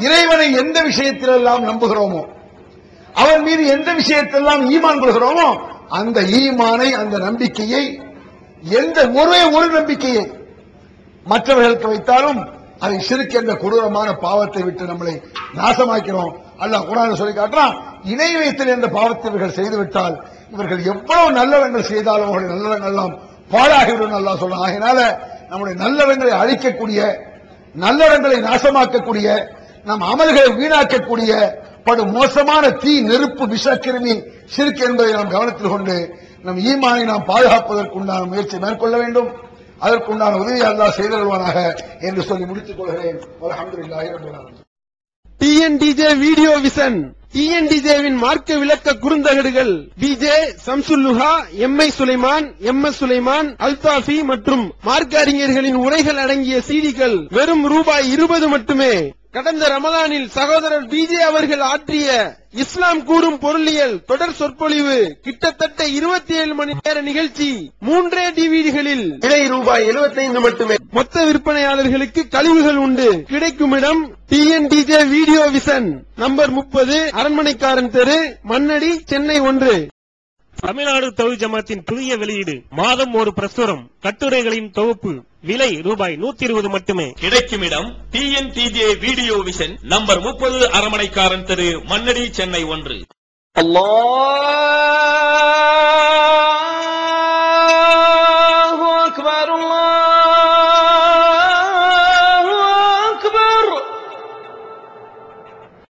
[SPEAKER 2] இறைவனை எந்த விஷயத்திலெல்லாம் நம்புகிறோமோ, அவன் மீது எந்த விஷயத்தெல்லாம் ஈமான் கொள்கிறோமோ அந்த ஈமானை, அந்த நம்பிக்கையை, எந்த ஒரு நம்பிக்கையை மற்றவர்களுக்கு வைத்தாலும் அதை ஷிர்க் என்ற கொடூரமான பாவத்தை விட்டு நம்மளை நாசமாக்கிறோம். அல்லாஹ் குர்ஆனில் சொல்லி காட்டுறான், இணை வைத்தல் என்ற பாவத்தை இவர்கள் செய்துவிட்டால் இவர்கள் எவ்வளவு நல்லவங்கள் செய்தாலும் அவருடைய நல்லவங்கள் எல்லாம் பாழாகிவிடும் அல்லாஹ் சொல்றான். ஆகையினால நம்முடைய நல்லவங்களை அழிக்கக்கூடிய, நல்லவங்களை நாசமாக்கக்கூடிய, நம் அமல்களை வீணாக்கக்கூடிய படு மோசமான தீ, நெருப்பு, விஷக்கிருமி ஷிர்க் என்பதை நாம் கவனத்தில் கொண்டு நம் ஈமானை நாம் பாதுகாப்பதற்குண்டான முயற்சி மேற்கொள்ள வேண்டும். அதற்குண்டான உதவி அல்லாஹ் செய்தருள்வானாக என்று சொல்லி முடித்துக் கொள்கிறேன். அல்ஹம்துலில்லாஹி ரப்பில் ஆலமீன்.
[SPEAKER 6] டிஎன்டிஜே வீடியோ விசன், டிஎன்டிஜேவின் மார்க்க விளக்க குறுந்தகடுகள் PJ Samsulluha, MI Sulaiman, MS Sulaiman, Althafi மற்றும் மார்க்க அறிஞர்களின் உரைகள் அடங்கிய சீடிகள் வெறும் ரூபாய் 20 மட்டுமே. கடந்த ரமலானில் சகோதரர் பிஜே அவர்கள் ஆற்றிய இஸ்லாம் கூறும் பொருளியல் தொடர் சொற்பொழிவு கிட்டத்தட்ட 27 மணி நேர நிகழ்ச்சி 3 டிவிடிகளில் விலை ரூபாய் 75 மட்டுமே. மொத்த விற்பனையாளர்களுக்கு கழிவுகள் உண்டு. கிடைக்கும் இடம் டிஎன்டிஜே வீடியோ விசன், நம்பர் 30, அரண்மனைக்காரன் தெரு, மண்ணடி, சென்னை 1.
[SPEAKER 7] தமிழ்நாடு தௌஹீத் ஜமாத்தின் புதிய வெளியீடு, மாதம் ஒரு பிரசுரம், கட்டுரைகளின் தொகுப்பு, விலை ரூபாய் 120 மட்டுமே.
[SPEAKER 8] கிடைக்கும் இடம் டிஎன்டிஜே வீடியோ விஷன், நம்பர் 30, அரண்மனைக்காரன் தெரு, மண்ணடி, சென்னை 1.
[SPEAKER 6] அல்லாஹ்